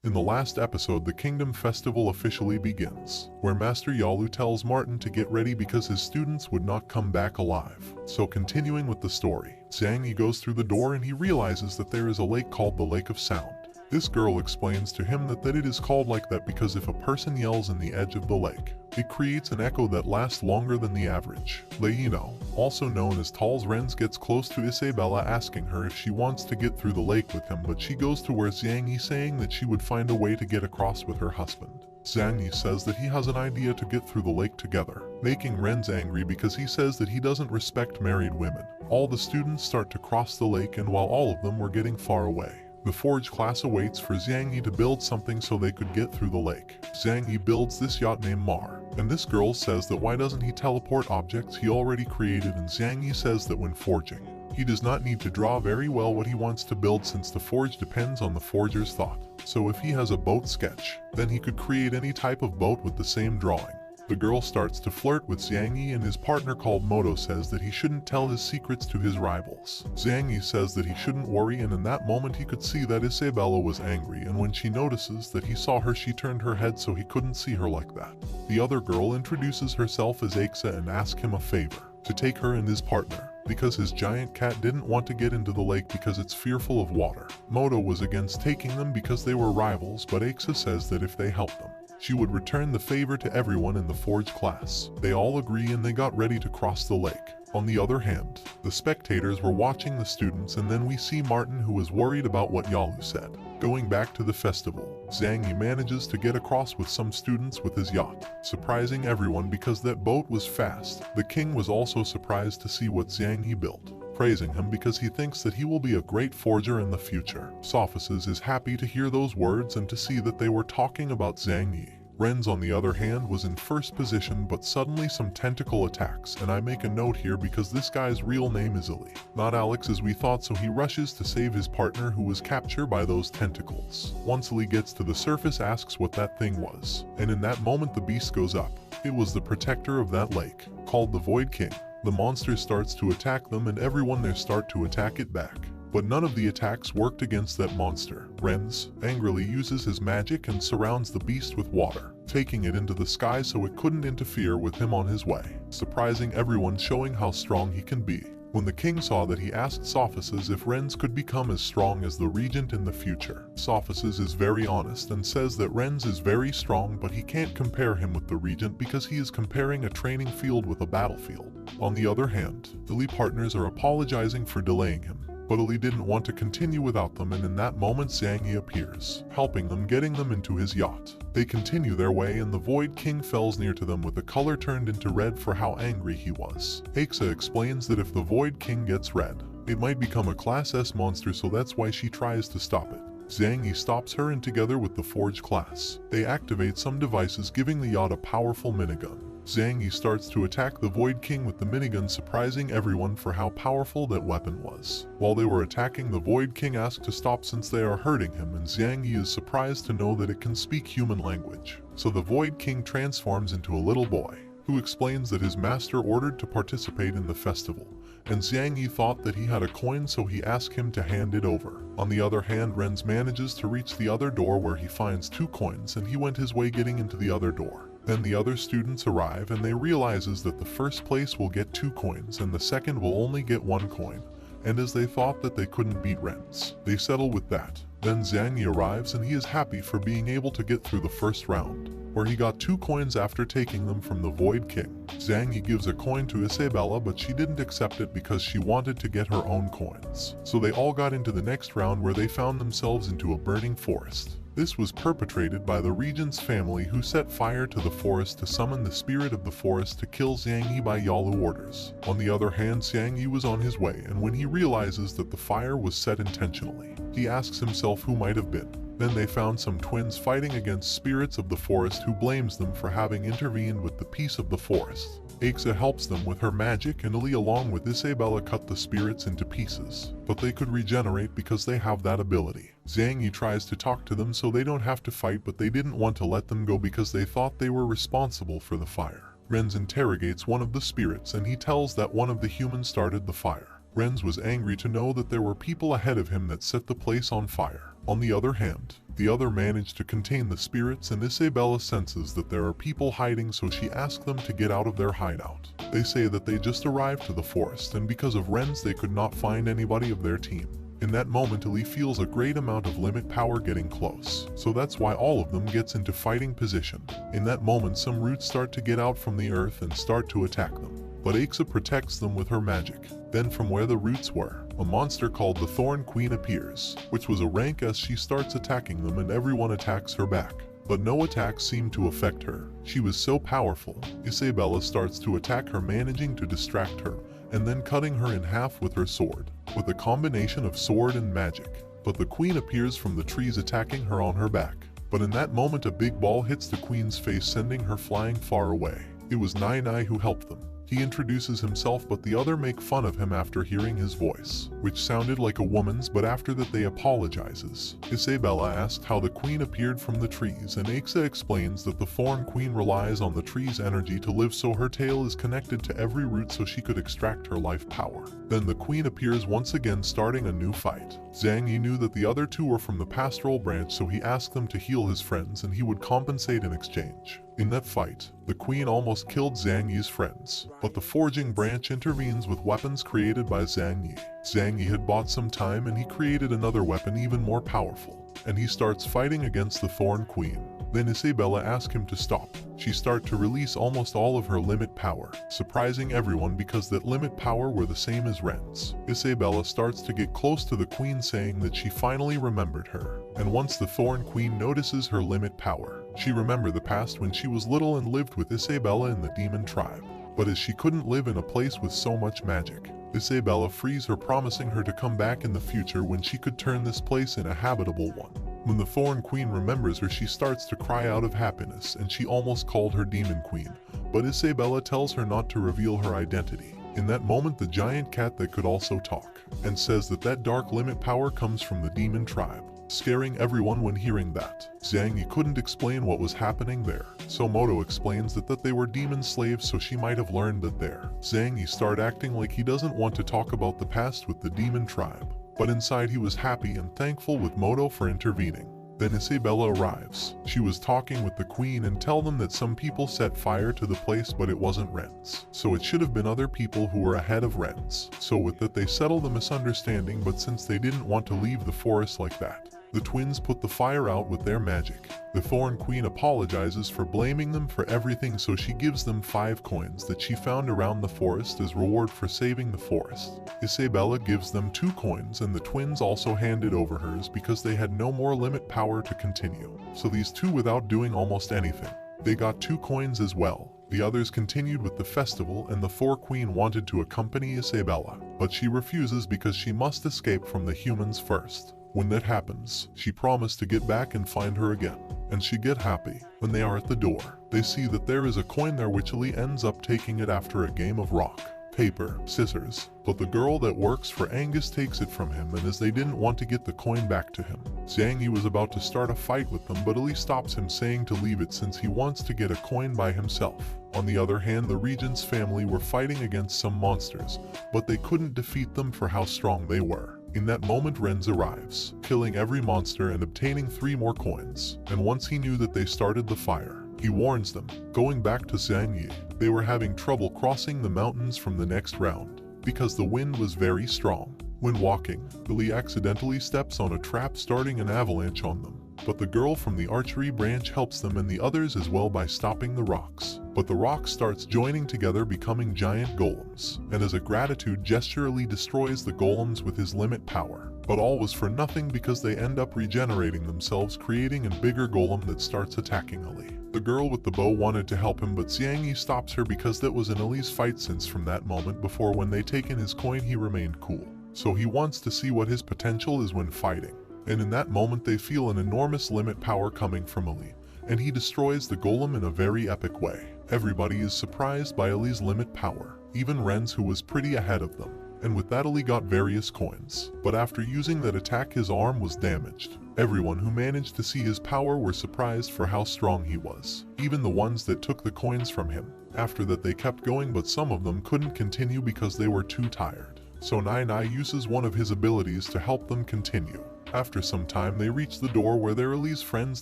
In the last episode, the Kingdom Festival officially begins, where Master Yalu tells Martin to get ready because his students would not come back alive. So continuing with the story, Zhang Yi goes through the door and he realizes that there is a lake called the Lake of Sound. This girl explains to him that it is called like that because if a person yells in the edge of the lake, it creates an echo that lasts longer than the average. Leino, also known as Tals Renz, gets close to Isabella asking her if she wants to get through the lake with him, but she goes towards Zhang Yi saying that she would find a way to get across with her husband. Zhang Yi says that he has an idea to get through the lake together, making Renz angry because he says that he doesn't respect married women. All the students start to cross the lake, and while all of them were getting far away, the Forge class awaits for Zhang Yi to build something so they could get through the lake. Zhang Yi builds this yacht named Mar, and this girl says that why doesn't he teleport objects he already created, and Zhang Yi says that when forging, he does not need to draw very well what he wants to build since the forge depends on the forger's thought. So if he has a boat sketch, then he could create any type of boat with the same drawing. The girl starts to flirt with Zhang Yi, and his partner called Moto says that he shouldn't tell his secrets to his rivals. Zhang Yi says that he shouldn't worry, and in that moment he could see that Isabella was angry, and when she notices that he saw her, she turned her head so he couldn't see her like that. The other girl introduces herself as Aixa and asks him a favor, to take her and his partner, because his giant cat didn't want to get into the lake because it's fearful of water. Moto was against taking them because they were rivals, but Aixa says that if they help them, she would return the favor to everyone in the Forge class. They all agree and they got ready to cross the lake. On the other hand, the spectators were watching the students, and then we see Martin, who was worried about what Yalu said. Going back to the festival, Zhang Yi manages to get across with some students with his yacht, surprising everyone because that boat was fast. The king was also surprised to see what Zhang Yi built, praising him because he thinks that he will be a great forger in the future. Sophices is happy to hear those words and to see that they were talking about Zhang Yi. Renz, on the other hand, was in first position, but suddenly some tentacle attacks, and I make a note here because this guy's real name is Ili, not Alex as we thought, so he rushes to save his partner who was captured by those tentacles. Once Ili gets to the surface, asks what that thing was, and in that moment the beast goes up. It was the protector of that lake, called the Void King. The monster starts to attack them and everyone there start to attack it back. But none of the attacks worked against that monster. Renz angrily uses his magic and surrounds the beast with water, taking it into the sky so it couldn't interfere with him on his way, surprising everyone, showing how strong he can be. When the king saw that, he asked Sophices if Renz could become as strong as the regent in the future. Sophices is very honest and says that Renz is very strong, but he can't compare him with the regent because he is comparing a training field with a battlefield. On the other hand, the Li partners are apologizing for delaying him, but Ili didn't want to continue without them, and in that moment Zhang Yi appears, helping them, getting them into his yacht. They continue their way and the Void King fells near to them with the color turned into red for how angry he was. Aixa explains that if the Void King gets red, it might become a Class S monster, so that's why she tries to stop it. Zhang Yi stops her, and together with the Forge class, they activate some devices giving the yacht a powerful minigun. Zhang Yi starts to attack the Void King with the minigun, surprising everyone for how powerful that weapon was. While they were attacking, the Void King asks to stop since they are hurting him, and Zhang Yi is surprised to know that it can speak human language. So the Void King transforms into a little boy, who explains that his master ordered to participate in the festival, and Zhang Yi thought that he had a coin, so he asked him to hand it over. On the other hand, Renz manages to reach the other door where he finds 2 coins, and he went his way getting into the other door. Then the other students arrive and they realizes that the first place will get 2 coins and the second will only get 1 coin, and as they thought that they couldn't beat Renz, they settle with that. Then Zhang Yi arrives and he is happy for being able to get through the first round, where he got 2 coins after taking them from the Void King. Zhang Yi gives a coin to Isabella, but she didn't accept it because she wanted to get her own coins. So they all got into the next round, where they found themselves into a burning forest. This was perpetrated by the regent's family, who set fire to the forest to summon the spirit of the forest to kill Zhang Yi by Yalu orders. On the other hand, Zhang Yi was on his way, and when he realizes that the fire was set intentionally, he asks himself who might have been. Then they found some twins fighting against spirits of the forest, who blames them for having intervened with the peace of the forest. Aixa helps them with her magic, and Ili along with Isabella cut the spirits into pieces, but they could regenerate because they have that ability. Zhang Yi tries to talk to them so they don't have to fight, but they didn't want to let them go because they thought they were responsible for the fire. Renz interrogates one of the spirits and he tells that one of the humans started the fire. Renz was angry to know that there were people ahead of him that set the place on fire. On the other hand, The other managed to contain the spirits, and Isabella senses that there are people hiding, so she asks them to get out of their hideout. They say that they just arrived to the forest, and because of Renz they could not find anybody of their team. In that moment, Ellie feels a great amount of limit power getting close, so that's why all of them gets into fighting position. In that moment, some roots start to get out from the earth and start to attack them, but Aixa protects them with her magic. Then from where the roots were, a monster called the Thorn Queen appears, which was a rank as she starts attacking them, and everyone attacks her back. But no attacks seem to affect her. She was so powerful. Isabella starts to attack her, managing to distract her, and then cutting her in half with her sword, with a combination of sword and magic. But the queen appears from the trees, attacking her on her back. But in that moment, a big ball hits the queen's face, sending her flying far away. It was Nai Nai who helped them. He introduces himself, but the other make fun of him after hearing his voice, which sounded like a woman's, but after that they apologizes. Isabella asked how the queen appeared from the trees, and Aixa explains that the Thorn Queen relies on the tree's energy to live, so her tail is connected to every root so she could extract her life power. Then the queen appears once again, starting a new fight. Zhang Yi knew that the other two were from the pastoral branch, so he asked them to heal his friends and he would compensate in exchange. In that fight, the queen almost killed Zhang Yi's friends, but the forging branch intervenes with weapons created by Zhang Yi. Zhang Yi had bought some time and he created another weapon even more powerful, and he starts fighting against the Thorn Queen. Then Isabella asks him to stop. She starts to release almost all of her limit power, surprising everyone because that limit power were the same as Ren's. Isabella starts to get close to the queen, saying that she finally remembered her, and once the Thorn Queen notices her limit power, she remembered the past when she was little and lived with Isabella in the demon tribe. But as she couldn't live in a place with so much magic, Isabella frees her, promising her to come back in the future when she could turn this place in a habitable one. When the Thorn Queen remembers her, she starts to cry out of happiness, and she almost called her Demon Queen, but Isabella tells her not to reveal her identity. In that moment, the giant cat that could also talk, and says that that dark limit power comes from the demon tribe, scaring everyone when hearing that. Zhang Yi couldn't explain what was happening there, so Moto explains that they were demon slaves, so she might have learned that there. Zhang Yi started acting like he doesn't want to talk about the past with the demon tribe, but inside he was happy and thankful with Moto for intervening. Then Isabella arrives. She was talking with the queen and tell them that some people set fire to the place, but it wasn't Ren's, so it should have been other people who were ahead of Ren's. So with that they settle the misunderstanding, but since they didn't want to leave the forest like that, the twins put the fire out with their magic. The Thorn Queen apologizes for blaming them for everything, so she gives them 5 coins that she found around the forest as reward for saving the forest. Isabella gives them 2 coins, and the twins also handed over hers because they had no more limit power to continue. So these two, without doing almost anything, they got 2 coins as well. The others continued with the festival, and the Thorn Queen wanted to accompany Isabella, but she refuses because she must escape from the humans first. When that happens, she promised to get back and find her again, and she get happy. When they are at the door, they see that there is a coin there, which Lee ends up taking it after a game of rock, paper, scissors, but the girl that works for Angus takes it from him, and as they didn't want to get the coin back to him, Zhang Yi was about to start a fight with them, but Lee stops him, saying to leave it since he wants to get a coin by himself. On the other hand, the regent's family were fighting against some monsters, but they couldn't defeat them for how strong they were. In that moment, Renz arrives, killing every monster and obtaining 3 more coins. And once he knew that they started the fire, he warns them. Going back to Zhang Yi, they were having trouble crossing the mountains from the next round, because the wind was very strong. When walking, Billy accidentally steps on a trap, starting an avalanche on them. But the girl from the archery branch helps them and the others as well by stopping the rocks. But the rocks starts joining together, becoming giant golems, and as a gratitude gesture, Lee destroys the golems with his limit power. But all was for nothing because they end up regenerating themselves, creating a bigger golem that starts attacking Ali. The girl with the bow wanted to help him, but Zhang Yi stops her because that was an Ali's fight, since from that moment before when they taken his coin he remained cool. So he wants to see what his potential is when fighting. And in that moment they feel an enormous limit power coming from Ali, and he destroys the golem in a very epic way. Everybody is surprised by Ali's limit power, even Renz, who was pretty ahead of them. And with that Ali got various coins, but after using that attack his arm was damaged. Everyone who managed to see his power were surprised for how strong he was, even the ones that took the coins from him. After that they kept going, but some of them couldn't continue because they were too tired. So Nai Nai uses one of his abilities to help them continue. After some time they reach the door where Ali's friends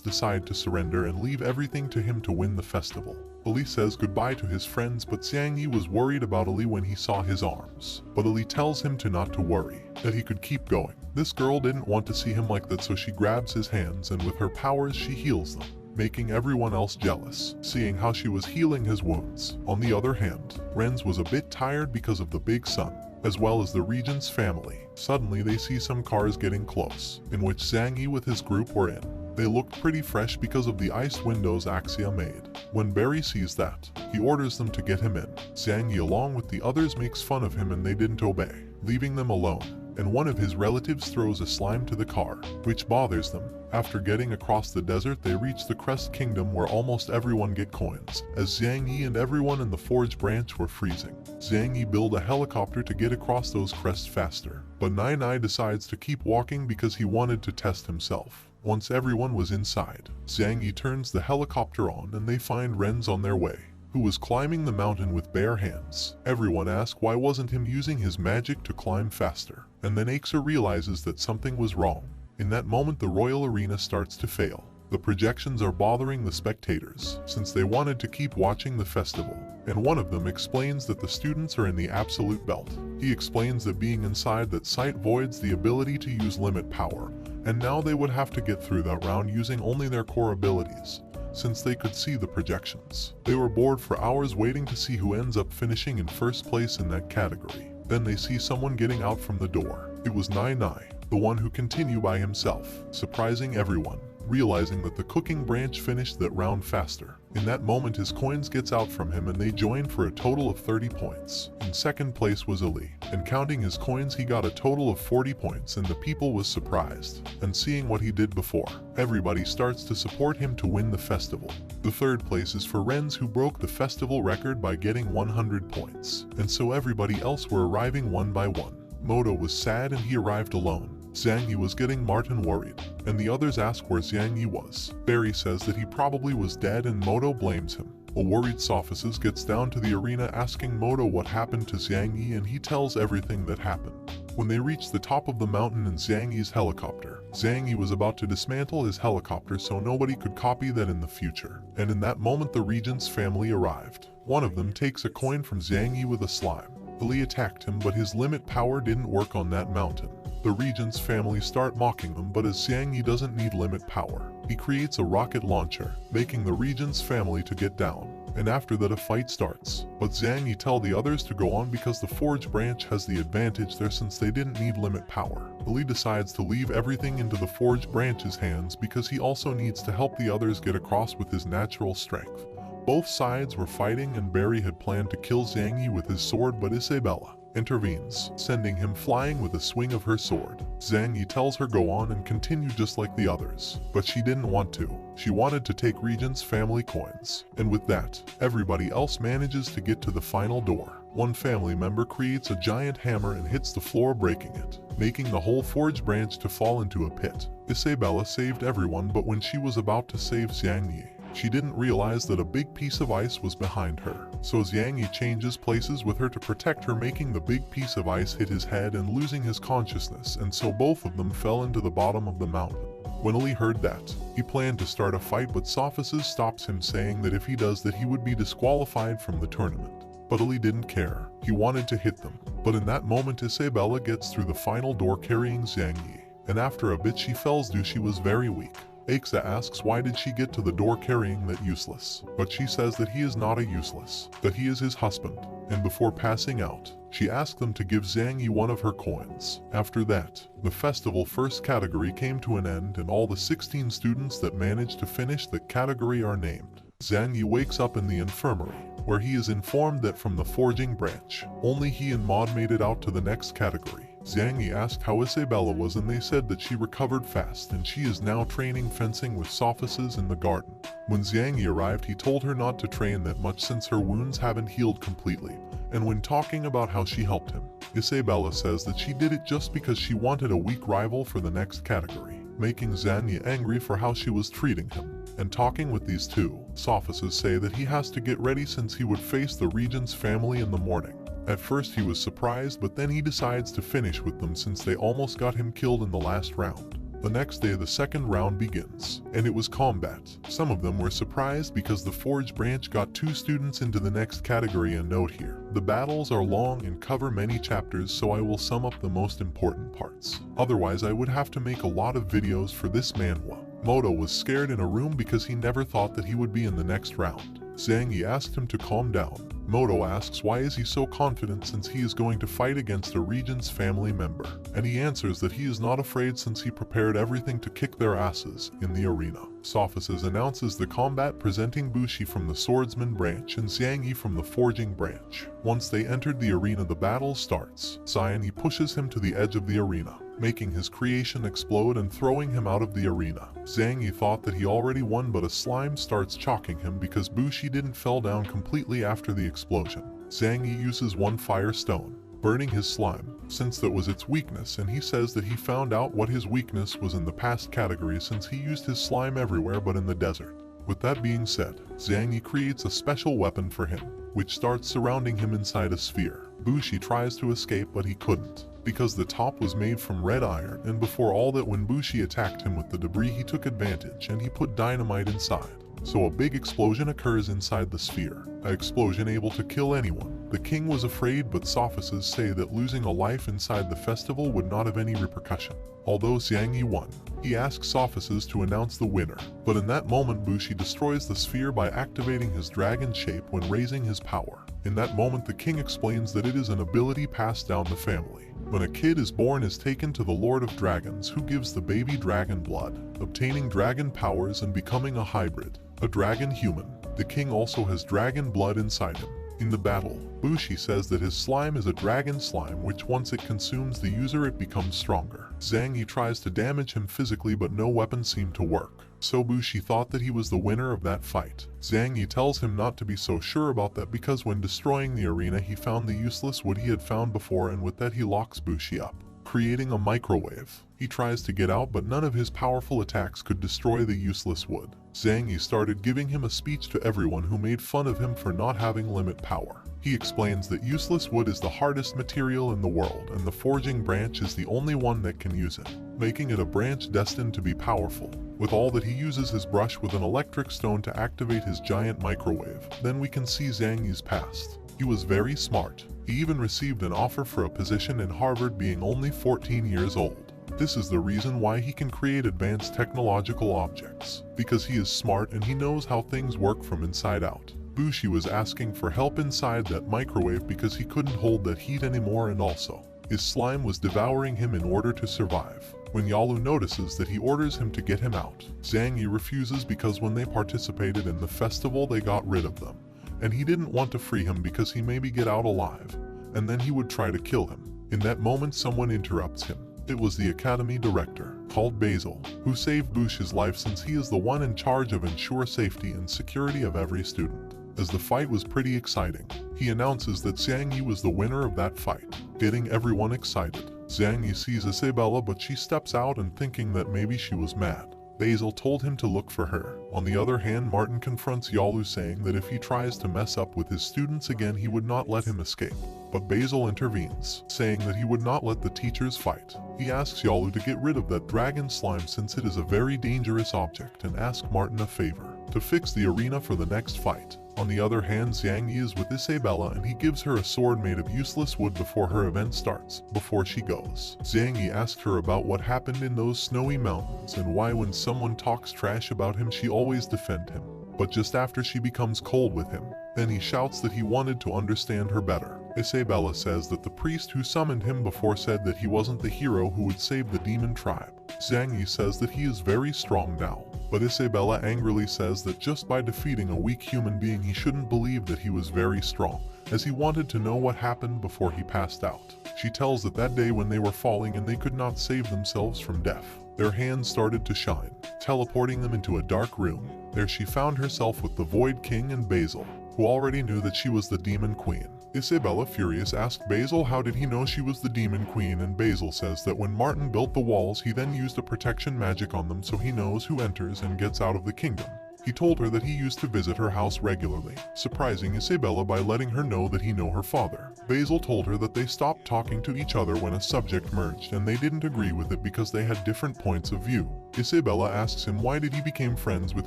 decide to surrender and leave everything to him to win the festival. Ali says goodbye to his friends, but Xiang Yi was worried about Ali when he saw his arms. But Ali tells him not to worry, that he could keep going. This girl didn't want to see him like that, so she grabs his hands and with her powers she heals them, making everyone else jealous, seeing how she was healing his wounds. On the other hand, Renz was a bit tired because of the big sun, as well as the regent's family. Suddenly they see some cars getting close, in which Xiang Yi with his group were in. They looked pretty fresh because of the iced windows Axia made. When Barry sees that, he orders them to get him in. Xiang Yi along with the others makes fun of him and they didn't obey, leaving them alone, and one of his relatives throws a slime to the car, which bothers them. After getting across the desert they reach the Crest Kingdom where almost everyone get coins, as Xiang Yi and everyone in the Forge branch were freezing. Xiang Yi built a helicopter to get across those crests faster, but Nai Nai decides to keep walking because he wanted to test himself. Once everyone was inside, Xiang Yi turns the helicopter on and they find Renz on their way, who was climbing the mountain with bare hands. Everyone asks why wasn't him using his magic to climb faster, and then Axa realizes that something was wrong. In that moment the Royal Arena starts to fail. The projections are bothering the spectators, since they wanted to keep watching the festival, and one of them explains that the students are in the Absolute Belt. He explains that being inside that site voids the ability to use limit power, and now they would have to get through that round using only their core abilities, since they could see the projections. They were bored for hours waiting to see who ends up finishing in first place in that category. Then they see someone getting out from the door. It was Nai Nai, the one who continued by himself, surprising everyone, realizing that the cooking branch finished that round faster. In that moment his coins gets out from him and they join for a total of 30 points. In second place was Ali, and counting his coins he got a total of 40 points and the people was surprised. And seeing what he did before, everybody starts to support him to win the festival. The third place is for Renz, who broke the festival record by getting 100 points, and so everybody else were arriving one by one. Moto was sad and he arrived alone. Xiang Yi was getting Martin worried, and the others ask where Xiang Yi was. Barry says that he probably was dead and Moto blames him. A worried Sophists gets down to the arena asking Moto what happened to Xiang Yi, and he tells everything that happened. When they reach the top of the mountain in Xiang Yi's helicopter, Xiang Yi was about to dismantle his helicopter so nobody could copy that in the future, and in that moment the regent's family arrived. One of them takes a coin from Xiang Yi with a slime. Ali attacked him, but his limit power didn't work on that mountain. The regent's family start mocking them, but as Xiang Yi doesn't need limit power, he creates a rocket launcher, making the regent's family to get down. And after that a fight starts, but Xiang Yi tell the others to go on because the Forge branch has the advantage there since they didn't need limit power. Ali decides to leave everything into the Forge branch's hands because he also needs to help the others get across with his natural strength. Both sides were fighting and Barry had planned to kill Xiang Yi with his sword, but Isabella intervenes, sending him flying with a swing of her sword. Xiang Yi tells her go on and continue just like the others, but she didn't want to. She wanted to take Regent's family coins, and with that, everybody else manages to get to the final door. One family member creates a giant hammer and hits the floor, breaking it, making the whole Forge branch to fall into a pit. Isabella saved everyone, but when she was about to save Xiang Yi, she didn't realize that a big piece of ice was behind her. So Xiang Yi changes places with her to protect her, making the big piece of ice hit his head and losing his consciousness, and so both of them fell into the bottom of the mountain. When Ali heard that, he planned to start a fight, but Sophists stops him, saying that if he does that he would be disqualified from the tournament. But Ali didn't care. He wanted to hit them. But in that moment Isabella gets through the final door carrying Xiang Yi, and after a bit she fells due she was very weak. Axa asks why did she get to the door carrying that useless, but she says that he is not a useless, that he is his husband, and before passing out, she asked them to give Xiang Yi one of her coins. After that, the festival first category came to an end and all the 16 students that managed to finish the category are named. Xiang Yi wakes up in the infirmary, where he is informed that from the forging branch, only he and Maud made it out to the next category. Xiang Yi asked how Isabella was and they said that she recovered fast and she is now training fencing with Sophists in the garden. When Xiang Yi arrived he told her not to train that much since her wounds haven't healed completely, and when talking about how she helped him, Isabella says that she did it just because she wanted a weak rival for the next category, making Xiang Yi angry for how she was treating him. And talking with these two, Sophists say that he has to get ready since he would face the regent's family in the morning. At first he was surprised, but then he decides to finish with them since they almost got him killed in the last round. The next day the second round begins, and it was combat. Some of them were surprised because the Forge branch got 2 students into the next category. And note here, the battles are long and cover many chapters, so I will sum up the most important parts. Otherwise I would have to make a lot of videos for this manhwa. Moto was scared in a room because he never thought that he would be in the next round. Zhang Yi asked him to calm down. Moto asks why is he so confident since he is going to fight against a Regent's family member, and he answers that he is not afraid since he prepared everything to kick their asses in the arena. Sophices announces the combat, presenting Bushi from the Swordsman branch and Zhang Yi from the Forging branch. Once they entered the arena, the battle starts. Zhang Yi pushes him to the edge of the arena, making his creation explode and throwing him out of the arena. Zhang Yi thought that he already won, but a slime starts chalking him because Bushi didn't fell down completely after the explosion. Zhang Yi uses one fire stone, burning his slime, since that was its weakness, and he says that he found out what his weakness was in the past category since he used his slime everywhere but in the desert. With that being said, Zhang Yi creates a special weapon for him, which starts surrounding him inside a sphere. Bushi tries to escape, but he couldn't, because the top was made from red iron, and before all that, when Bushi attacked him with the debris, he took advantage and he put dynamite inside. So a big explosion occurs inside the sphere, an explosion able to kill anyone. The king was afraid, but sophists say that losing a life inside the festival would not have any repercussion. Although Zhang Yi won, he asks sophists to announce the winner, but in that moment Bushi destroys the sphere by activating his dragon shape when raising his power. In that moment the king explains that it is an ability passed down the family. When a kid is born, is taken to the Lord of Dragons, who gives the baby dragon blood, obtaining dragon powers and becoming a hybrid, a dragon human. The king also has dragon blood inside him. In the battle, Bushi says that his slime is a dragon slime, which once it consumes the user it becomes stronger. Zhang Yi tries to damage him physically, but no weapon seemed to work. So Bushi thought that he was the winner of that fight. Zhang Yi tells him not to be so sure about that because when destroying the arena he found the useless wood he had found before, and with that he locks Bushi up, creating a microwave. He tries to get out, but none of his powerful attacks could destroy the useless wood. Zhang Yi started giving him a speech to everyone who made fun of him for not having limit power. He explains that useless wood is the hardest material in the world, and the forging branch is the only one that can use it, making it a branch destined to be powerful. With all that, he uses his brush with an electric stone to activate his giant microwave. Then we can see Zhang Yi's past. He was very smart. He even received an offer for a position in Harvard being only 14 years old. This is the reason why he can create advanced technological objects, because he is smart and he knows how things work from inside out. Bushi was asking for help inside that microwave because he couldn't hold that heat anymore, and also, his slime was devouring him in order to survive. When Yalu notices that, he orders him to get him out. Zhang Yi refuses because when they participated in the festival they got rid of them, and he didn't want to free him because he maybe get out alive, and then he would try to kill him. In that moment someone interrupts him. It was the academy director, called Basil, who saved Bushi's life since he is the one in charge of ensure safety and security of every student. As the fight was pretty exciting, he announces that Zhang Yi was the winner of that fight, getting everyone excited. Zhang Yi sees Isabella, but she steps out and thinking that maybe she was mad. Basil told him to look for her. On the other hand, Martin confronts Yalu, saying that if he tries to mess up with his students again he would not let him escape. But Basil intervenes, saying that he would not let the teachers fight. He asks Yalu to get rid of that dragon slime since it is a very dangerous object, and asks Martin a favor, to fix the arena for the next fight. On the other hand, Zhang Yi is with Isabella and he gives her a sword made of useless wood before her event starts. Before she goes, Zhang Yi asks her about what happened in those snowy mountains and why when someone talks trash about him she always defend him. But just after she becomes cold with him, then he shouts that he wanted to understand her better. Isabella says that the priest who summoned him before said that he wasn't the hero who would save the demon tribe. Zhang Yi says that he is very strong now, but Isabella angrily says that just by defeating a weak human being he shouldn't believe that he was very strong, as he wanted to know what happened before he passed out. She tells that day when they were falling and they could not save themselves from death, their hands started to shine, teleporting them into a dark room. There she found herself with the Void King and Basil, who already knew that she was the Demon Queen. Isabella, furious, asked Basil how did he know she was the Demon Queen, and Basil says that when Martin built the walls he then used a protection magic on them so he knows who enters and gets out of the kingdom. He told her that he used to visit her house regularly, surprising Isabella by letting her know that he knew her father. Basil told her that they stopped talking to each other when a subject merged and they didn't agree with it because they had different points of view. Isabella asks him why did he become friends with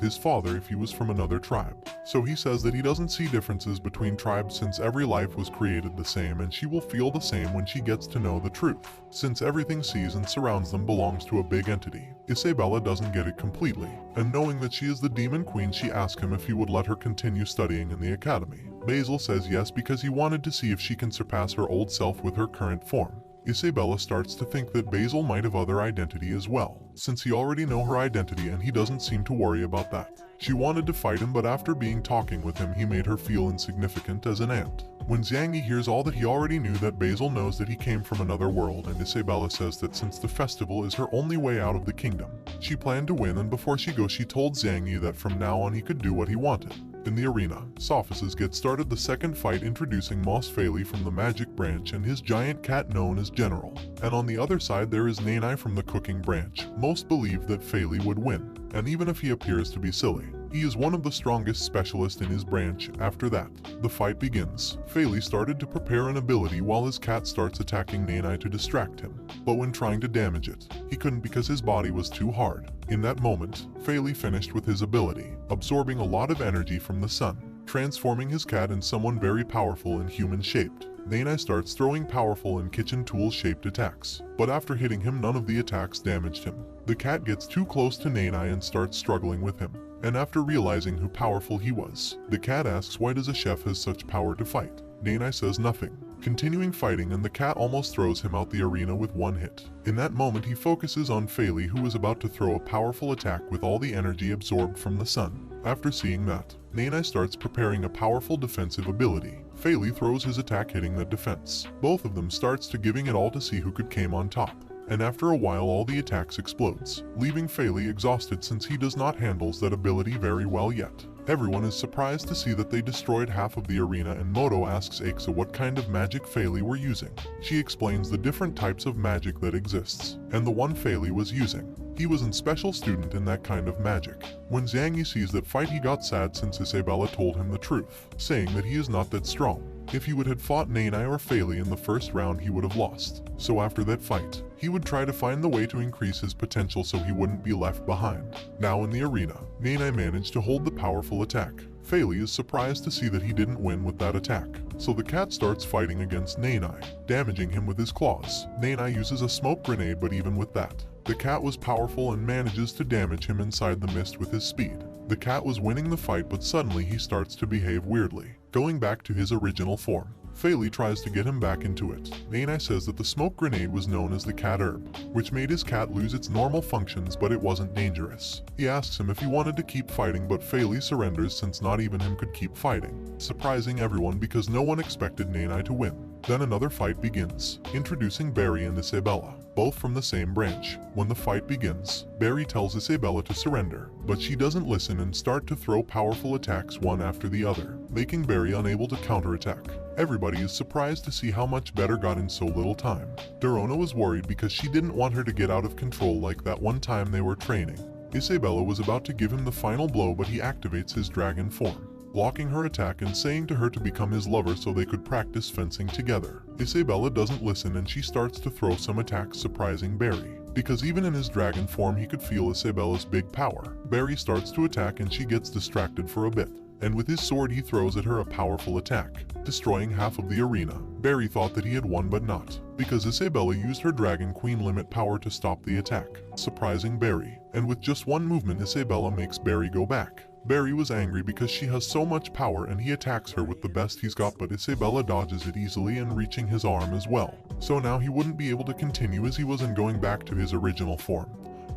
his father if he was from another tribe. So he says that he doesn't see differences between tribes since every life was created the same, and she will feel the same when she gets to know the truth, since everything sees and surrounds them belongs to a big entity. Isabella doesn't get it completely, and knowing that she is the Demon Queen, she asks him if he would let her continue studying in the academy. Basil says yes because he wanted to see if she can surpass her old self with her current form. Isabella starts to think that Basil might have other identity as well, since he already know her identity and he doesn't seem to worry about that. She wanted to fight him, but after talking with him he made her feel insignificant as an ant. When Zhang Yi hears all that, he already knew that Basil knows that he came from another world, and Isabella says that since the festival is her only way out of the kingdom, she planned to win, and before she goes she told Zhang Yi that from now on he could do what he wanted. In the arena, Sophists get started the second fight, introducing Moss Feli from the magic branch and his giant cat known as General. And on the other side there is Nanai from the cooking branch. Most believe that Feli would win, and even if he appears to be silly, he is one of the strongest specialists in his branch. After that, the fight begins. Feli started to prepare an ability while his cat starts attacking Nanai to distract him. But when trying to damage it, he couldn't because his body was too hard. In that moment, Feli finished with his ability, absorbing a lot of energy from the sun, transforming his cat in someone very powerful and human-shaped. Nanai starts throwing powerful and kitchen tool-shaped attacks, but after hitting him none of the attacks damaged him. The cat gets too close to Nanai and starts struggling with him, and after realizing how powerful he was, the cat asks why does a chef has such power to fight. Nanai says nothing, continuing fighting, and the cat almost throws him out the arena with one hit. In that moment he focuses on Feli, who is about to throw a powerful attack with all the energy absorbed from the sun. After seeing that, Nanai starts preparing a powerful defensive ability. Feli throws his attack hitting that defense. Both of them starts to giving it all to see who could came on top. And after a while all the attacks explodes, leaving Feli exhausted since he does not handles that ability very well yet. Everyone is surprised to see that they destroyed half of the arena, and Moto asks Aixa what kind of magic Feli were using. She explains the different types of magic that exists, and the one Feli was using. He was a special student in that kind of magic. When Zhang Yi sees that fight he got sad since Isabella told him the truth, saying that he is not that strong. If he would have fought Nanai or Feli in the first round he would have lost. So after that fight, he would try to find the way to increase his potential so he wouldn't be left behind. Now in the arena, Nanai managed to hold the powerful attack. Feli is surprised to see that he didn't win with that attack, so the cat starts fighting against Nanai, damaging him with his claws. Nanai uses a smoke grenade, but even with that, the cat was powerful and manages to damage him inside the mist with his speed. The cat was winning the fight, but suddenly he starts to behave weirdly, going back to his original form. Feli tries to get him back into it. Nanai says that the smoke grenade was known as the cat herb, which made his cat lose its normal functions, but it wasn't dangerous. He asks him if he wanted to keep fighting, but Feli surrenders since not even him could keep fighting, surprising everyone because no one expected Nanai to win. Then another fight begins, introducing Barry and Isabella, both from the same branch. When the fight begins, Barry tells Isabella to surrender, but she doesn't listen and start to throw powerful attacks one after the other, making Barry unable to counterattack. Everybody is surprised to see how much better got in so little time. Dorona was worried because she didn't want her to get out of control like that one time they were training. Isabella was about to give him the final blow, but he activates his dragon form, blocking her attack and saying to her to become his lover so they could practice fencing together. Isabella doesn't listen and she starts to throw some attacks, surprising Barry, because even in his dragon form he could feel Isabella's big power. Barry starts to attack and she gets distracted for a bit, and with his sword he throws at her a powerful attack, destroying half of the arena. Barry thought that he had won, but not, because Isabella used her Dragon Queen limit power to stop the attack, surprising Barry, and with just one movement Isabella makes Barry go back. Barry was angry because she has so much power and he attacks her with the best he's got, but Isabella dodges it easily and reaching his arm as well. So now he wouldn't be able to continue as he wasn't going back to his original form.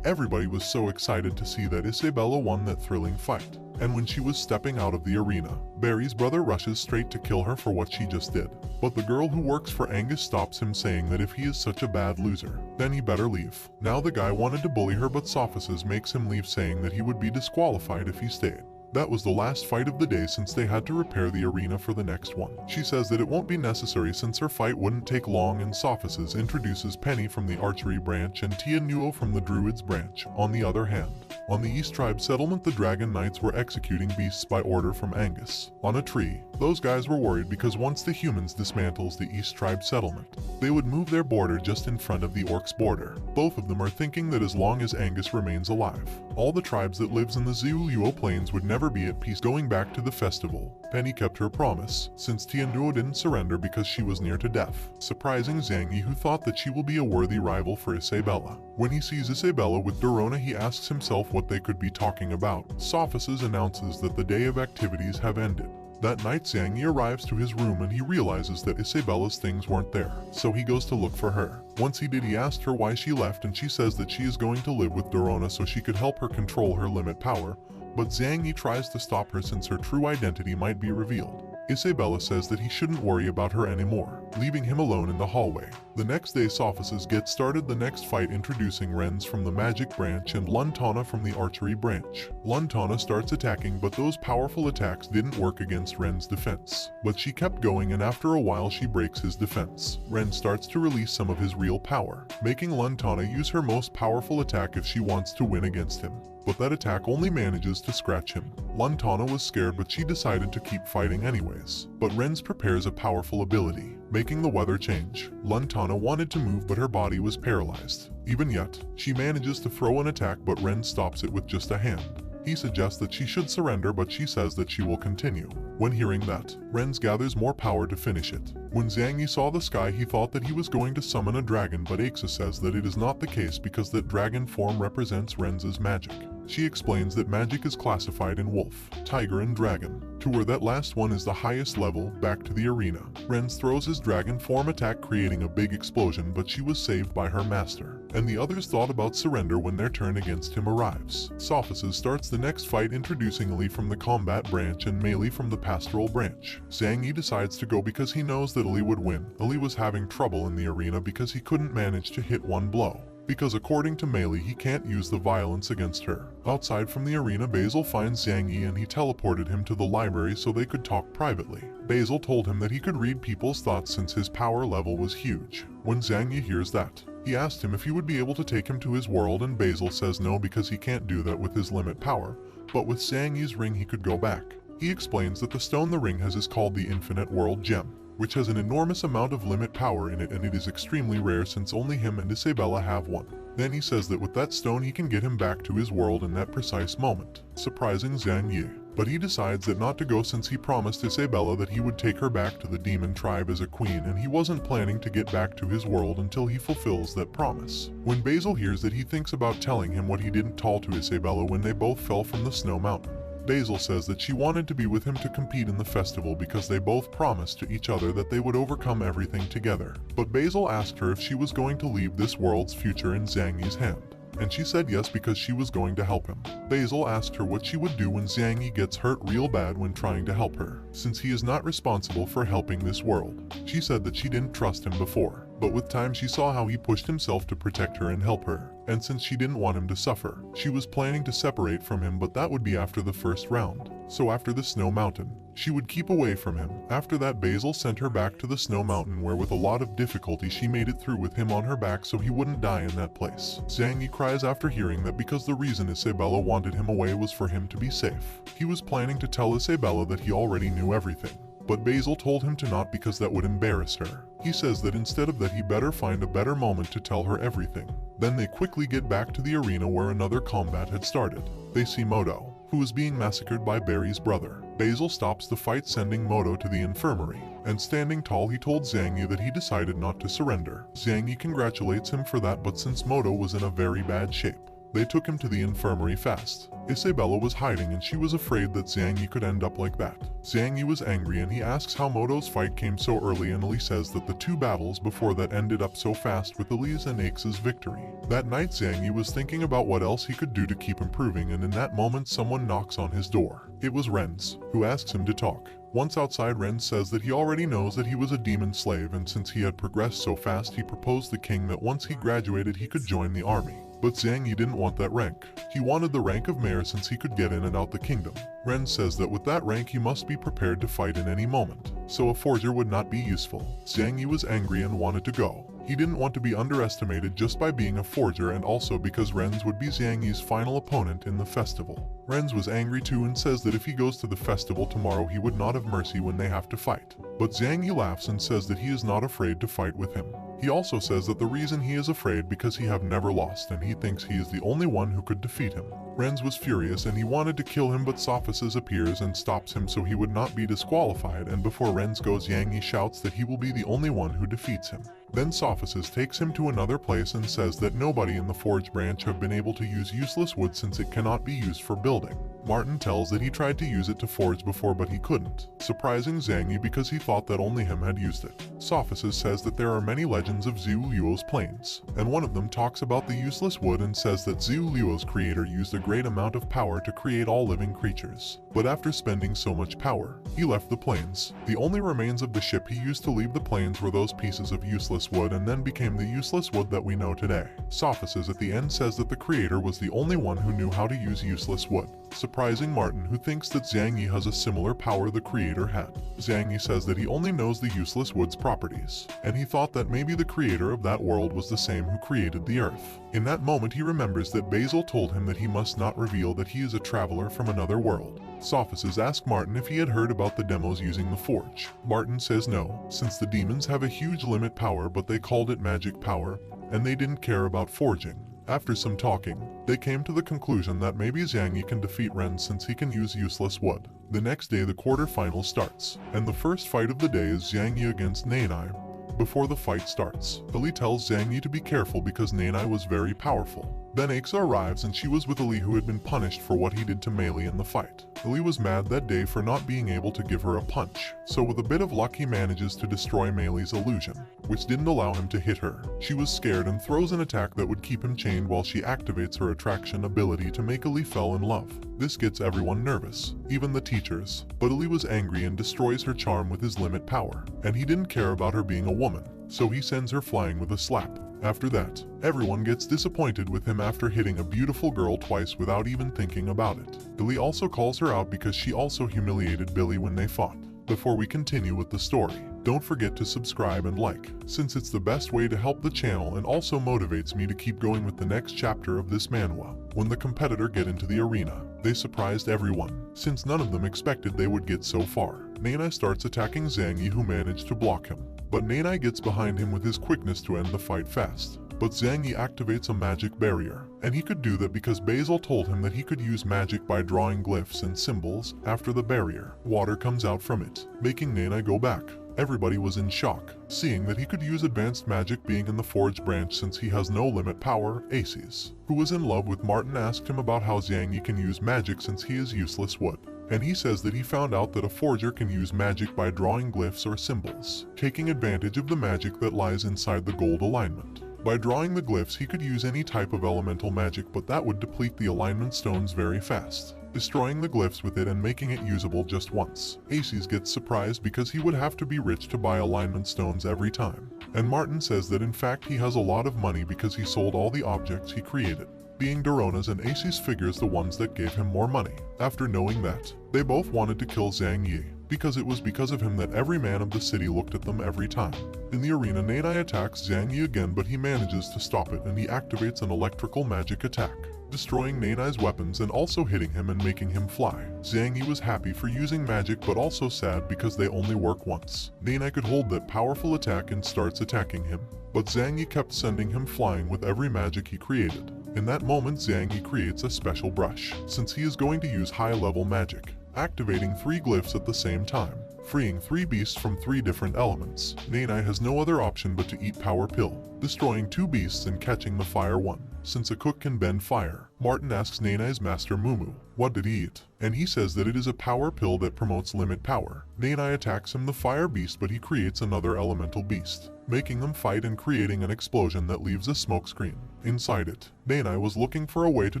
Everybody was so excited to see that Isabella won that thrilling fight. And when she was stepping out of the arena, Barry's brother rushes straight to kill her for what she just did. But the girl who works for Angus stops him, saying that if he is such a bad loser, then he better leave. Now the guy wanted to bully her, but Sophists makes him leave, saying that he would be disqualified if he stayed. That was the last fight of the day since they had to repair the arena for the next one. She says that it won't be necessary since her fight wouldn't take long, and Sophists introduces Penny from the archery branch and Tia Nuo from the druids branch. On the other hand, On the East Tribe settlement, the Dragon Knights were executing beasts by order from Angus. On a tree, those guys were worried because once the humans dismantles the East Tribe settlement, they would move their border just in front of the Orcs' border. Both of them are thinking that as long as Angus remains alive, all the tribes that lives in the Zuluo Plains would never be at peace. Going back to the festival, Penny kept her promise, since Tianduo didn't surrender because she was near to death, surprising Zhang Yi, who thought that she will be a worthy rival for Isabella. When he sees Isabella with Dorona, he asks himself what they could be talking about. Sophices announces that the day of activities have ended. That night, Zhang Yi arrives to his room and he realizes that Isabella's things weren't there, so he goes to look for her. Once he did, he asked her why she left, and she says that she is going to live with Dorona so she could help her control her limit power, but Zhang Yi tries to stop her since her true identity might be revealed. Isabella says that he shouldn't worry about her anymore, leaving him alone in the hallway. The next day, Sophices get started the next fight, introducing Renz from the magic branch and Luntana from the archery branch. Luntana starts attacking, but those powerful attacks didn't work against Ren's defense. But she kept going, and after a while she breaks his defense. Ren starts to release some of his real power, making Luntana use her most powerful attack if she wants to win against him. But that attack only manages to scratch him. Luntana was scared, but she decided to keep fighting anyways. But Renz prepares a powerful ability, making the weather change. Luntana wanted to move, but her body was paralyzed. Even yet, she manages to throw an attack, but Ren stops it with just a hand. He suggests that she should surrender, but she says that she will continue. When hearing that, Renz gathers more power to finish it. When Zhang Yi saw the sky, he thought that he was going to summon a dragon, but Aixa says that it is not the case because that dragon form represents Renz's magic. She explains that magic is classified in wolf, tiger, and dragon, to where that last one is the highest level. Back to the arena, Renz throws his dragon form attack, creating a big explosion, but she was saved by her master, and the others thought about surrender when their turn against him arrives. Sophices starts the next fight, introducing Li from the combat branch and Mei Li from the pastoral branch. Zhang Yi decides to go because he knows that Li would win. Li was having trouble in the arena because he couldn't manage to hit one blow, because according to Mei Li, he can't use the violence against her. Outside from the arena, Basil finds Zhang Yi and he teleported him to the library so they could talk privately. Basil told him that he could read people's thoughts since his power level was huge. When Zhang Yi hears that, he asked him if he would be able to take him to his world, and Basil says no because he can't do that with his limit power, but with Zhang Yi's ring he could go back. He explains that the stone the ring has is called the Infinite World Gem, which has an enormous amount of limit power in it, and it is extremely rare since only him and Isabella have one. Then he says that with that stone he can get him back to his world in that precise moment, surprising Zhang Yi. But he decides that not to go since he promised Isabella that he would take her back to the demon tribe as a queen, and he wasn't planning to get back to his world until he fulfills that promise. When Basil hears that, he thinks about telling him what he didn't tell to Isabella when they both fell from the snow mountain. Basil says that she wanted to be with him to compete in the festival because they both promised to each other that they would overcome everything together. But Basil asked her if she was going to leave this world's future in Zhang Yi's hand, and she said yes because she was going to help him. Basil asked her what she would do when Zhang Yi gets hurt real bad when trying to help her, since he is not responsible for helping this world. She said that she didn't trust him before, but with time she saw how he pushed himself to protect her and help her, and since she didn't want him to suffer, she was planning to separate from him, but that would be after the first round. So after the snow mountain, she would keep away from him. After that, Basil sent her back to the snow mountain, where with a lot of difficulty she made it through with him on her back so he wouldn't die in that place. Zhang Yi cries after hearing that because the reason Isabella wanted him away was for him to be safe. He was planning to tell Isabella that he already knew everything, but Basil told him to not because that would embarrass her. He says that instead of that he better find a better moment to tell her everything. Then they quickly get back to the arena where another combat had started. They see Moto, who is being massacred by Barry's brother. Basil stops the fight, sending Moto to the infirmary, and standing tall he told Zhang Yi that he decided not to surrender. Zhang Yi congratulates him for that, but since Moto was in a very bad shape, they took him to the infirmary fast. Isabella was hiding and she was afraid that Zhang Yi could end up like that. Zhang Yi was angry and he asks how Moto's fight came so early, and Li says that the two battles before that ended up so fast with Li's and Aixa's victory. That night Zhang Yi was thinking about what else he could do to keep improving, and in that moment someone knocks on his door. It was Renz, who asks him to talk. Once outside, Renz says that he already knows that he was a demon slave, and since he had progressed so fast he proposed the king that once he graduated he could join the army. But Zhang Yi didn't want that rank. He wanted the rank of mayor since he could get in and out the kingdom. Renz says that with that rank he must be prepared to fight in any moment, so a forger would not be useful. Zhang Yi was angry and wanted to go, He didn't want to be underestimated just by being a forger, and also because Renz would be Xiang Yi's final opponent in the festival. Renz was angry too and says that if he goes to the festival tomorrow he would not have mercy when they have to fight. But Xiang Yi laughs and says that he is not afraid to fight with him. He also says that the reason he is afraid because he have never lost and he thinks he is the only one who could defeat him. Renz was furious and he wanted to kill him, but Sophices appears and stops him so he would not be disqualified, and before Renz goes, Xiang Yi shouts that he will be the only one who defeats him. Then Sophices takes him to another place and says that nobody in the Forge branch have been able to use useless wood since it cannot be used for building. Martin tells that he tried to use it to forge before but he couldn't, surprising Xiang Yi because he thought that only him had used it. Sophices says that there are many legends of Zhu Luo's plains, and one of them talks about the useless wood and says that Zhu Luo's creator used a great amount of power to create all living creatures. But after spending so much power, he left the plains. The only remains of the ship he used to leave the plains were those pieces of useless wood, and then became the useless wood that we know today. Sophices at the end says that the creator was the only one who knew how to use useless wood, surprising Martin, who thinks that Xiang Yi has a similar power the creator had. Xiang Yi says that he only knows the useless wood's properties, and he thought that maybe the creator of that world was the same who created the earth. In that moment he remembers that Basil told him that he must not reveal that he is a traveler from another world. Sophices ask Martin if he had heard about the demos using the forge. Martin says no, since the demons have a huge limit power, but they called it magic power, and they didn't care about forging. After some talking, they came to the conclusion that maybe Xiang Yi can defeat Renz since he can use useless wood. The next day the quarterfinal starts, and the first fight of the day is Xiang Yi against Nanai. Before the fight starts, Ali tells Xiang Yi to be careful because Nanai was very powerful. Then Aixa arrives and she was with Ali, who had been punished for what he did to Mei Li in the fight. Ali was mad that day for not being able to give her a punch, so with a bit of luck he manages to destroy Mei Li's illusion, which didn't allow him to hit her. She was scared and throws an attack that would keep him chained while she activates her attraction ability to make Ali fall in love. This gets everyone nervous, even the teachers, but Ali was angry and destroys her charm with his limit power, and he didn't care about her being a woman, so he sends her flying with a slap. After that, everyone gets disappointed with him after hitting a beautiful girl twice without even thinking about it. Billy also calls her out because she also humiliated Billy when they fought. Before we continue with the story, don't forget to subscribe and like, since it's the best way to help the channel and also motivates me to keep going with the next chapter of this manhwa. When the competitor get into the arena, they surprised everyone, since none of them expected they would get so far. Nanai starts attacking Xiang Yi, who managed to block him, but Nanai gets behind him with his quickness to end the fight fast. But Xiang Yi activates a magic barrier, and he could do that because Basil told him that he could use magic by drawing glyphs and symbols. After the barrier, water comes out from it, making Nanai go back. Everybody was in shock, seeing that he could use advanced magic being in the Forge branch since he has no limit power. Aces, who was in love with Martin, asked him about how Xiang Yi can use magic since he is useless wood. And he says that he found out that a forger can use magic by drawing glyphs or symbols, taking advantage of the magic that lies inside the gold alignment. By drawing the glyphs he could use any type of elemental magic, but that would deplete the alignment stones very fast, destroying the glyphs with it and making it usable just once. Aces gets surprised because he would have to be rich to buy alignment stones every time. And Martin says that in fact he has a lot of money because he sold all the objects he created, being Dorona's and Aces figures the ones that gave him more money. After knowing that, they both wanted to kill Xiang Yi, because it was because of him that every man of the city looked at them every time. In the arena, Nanai attacks Xiang Yi again, but he manages to stop it and he activates an electrical magic attack, destroying Nanai's weapons and also hitting him and making him fly. Xiang Yi was happy for using magic but also sad because they only work once. Nanai could hold that powerful attack and starts attacking him, but Xiang Yi kept sending him flying with every magic he created. In that moment, Xiang Yi creates a special brush, since he is going to use high-level magic, activating 3 glyphs at the same time, freeing 3 beasts from 3 different elements. Nanai has no other option but to eat Power Pill, destroying 2 beasts and catching the fire one. Since a cook can bend fire, Martin asks Nanai's master Mumu, what did he eat? And he says that it is a power pill that promotes limit power. Nanai attacks him, the fire beast, but he creates another elemental beast, making them fight and creating an explosion that leaves a smoke screen. Inside it, Nanai was looking for a way to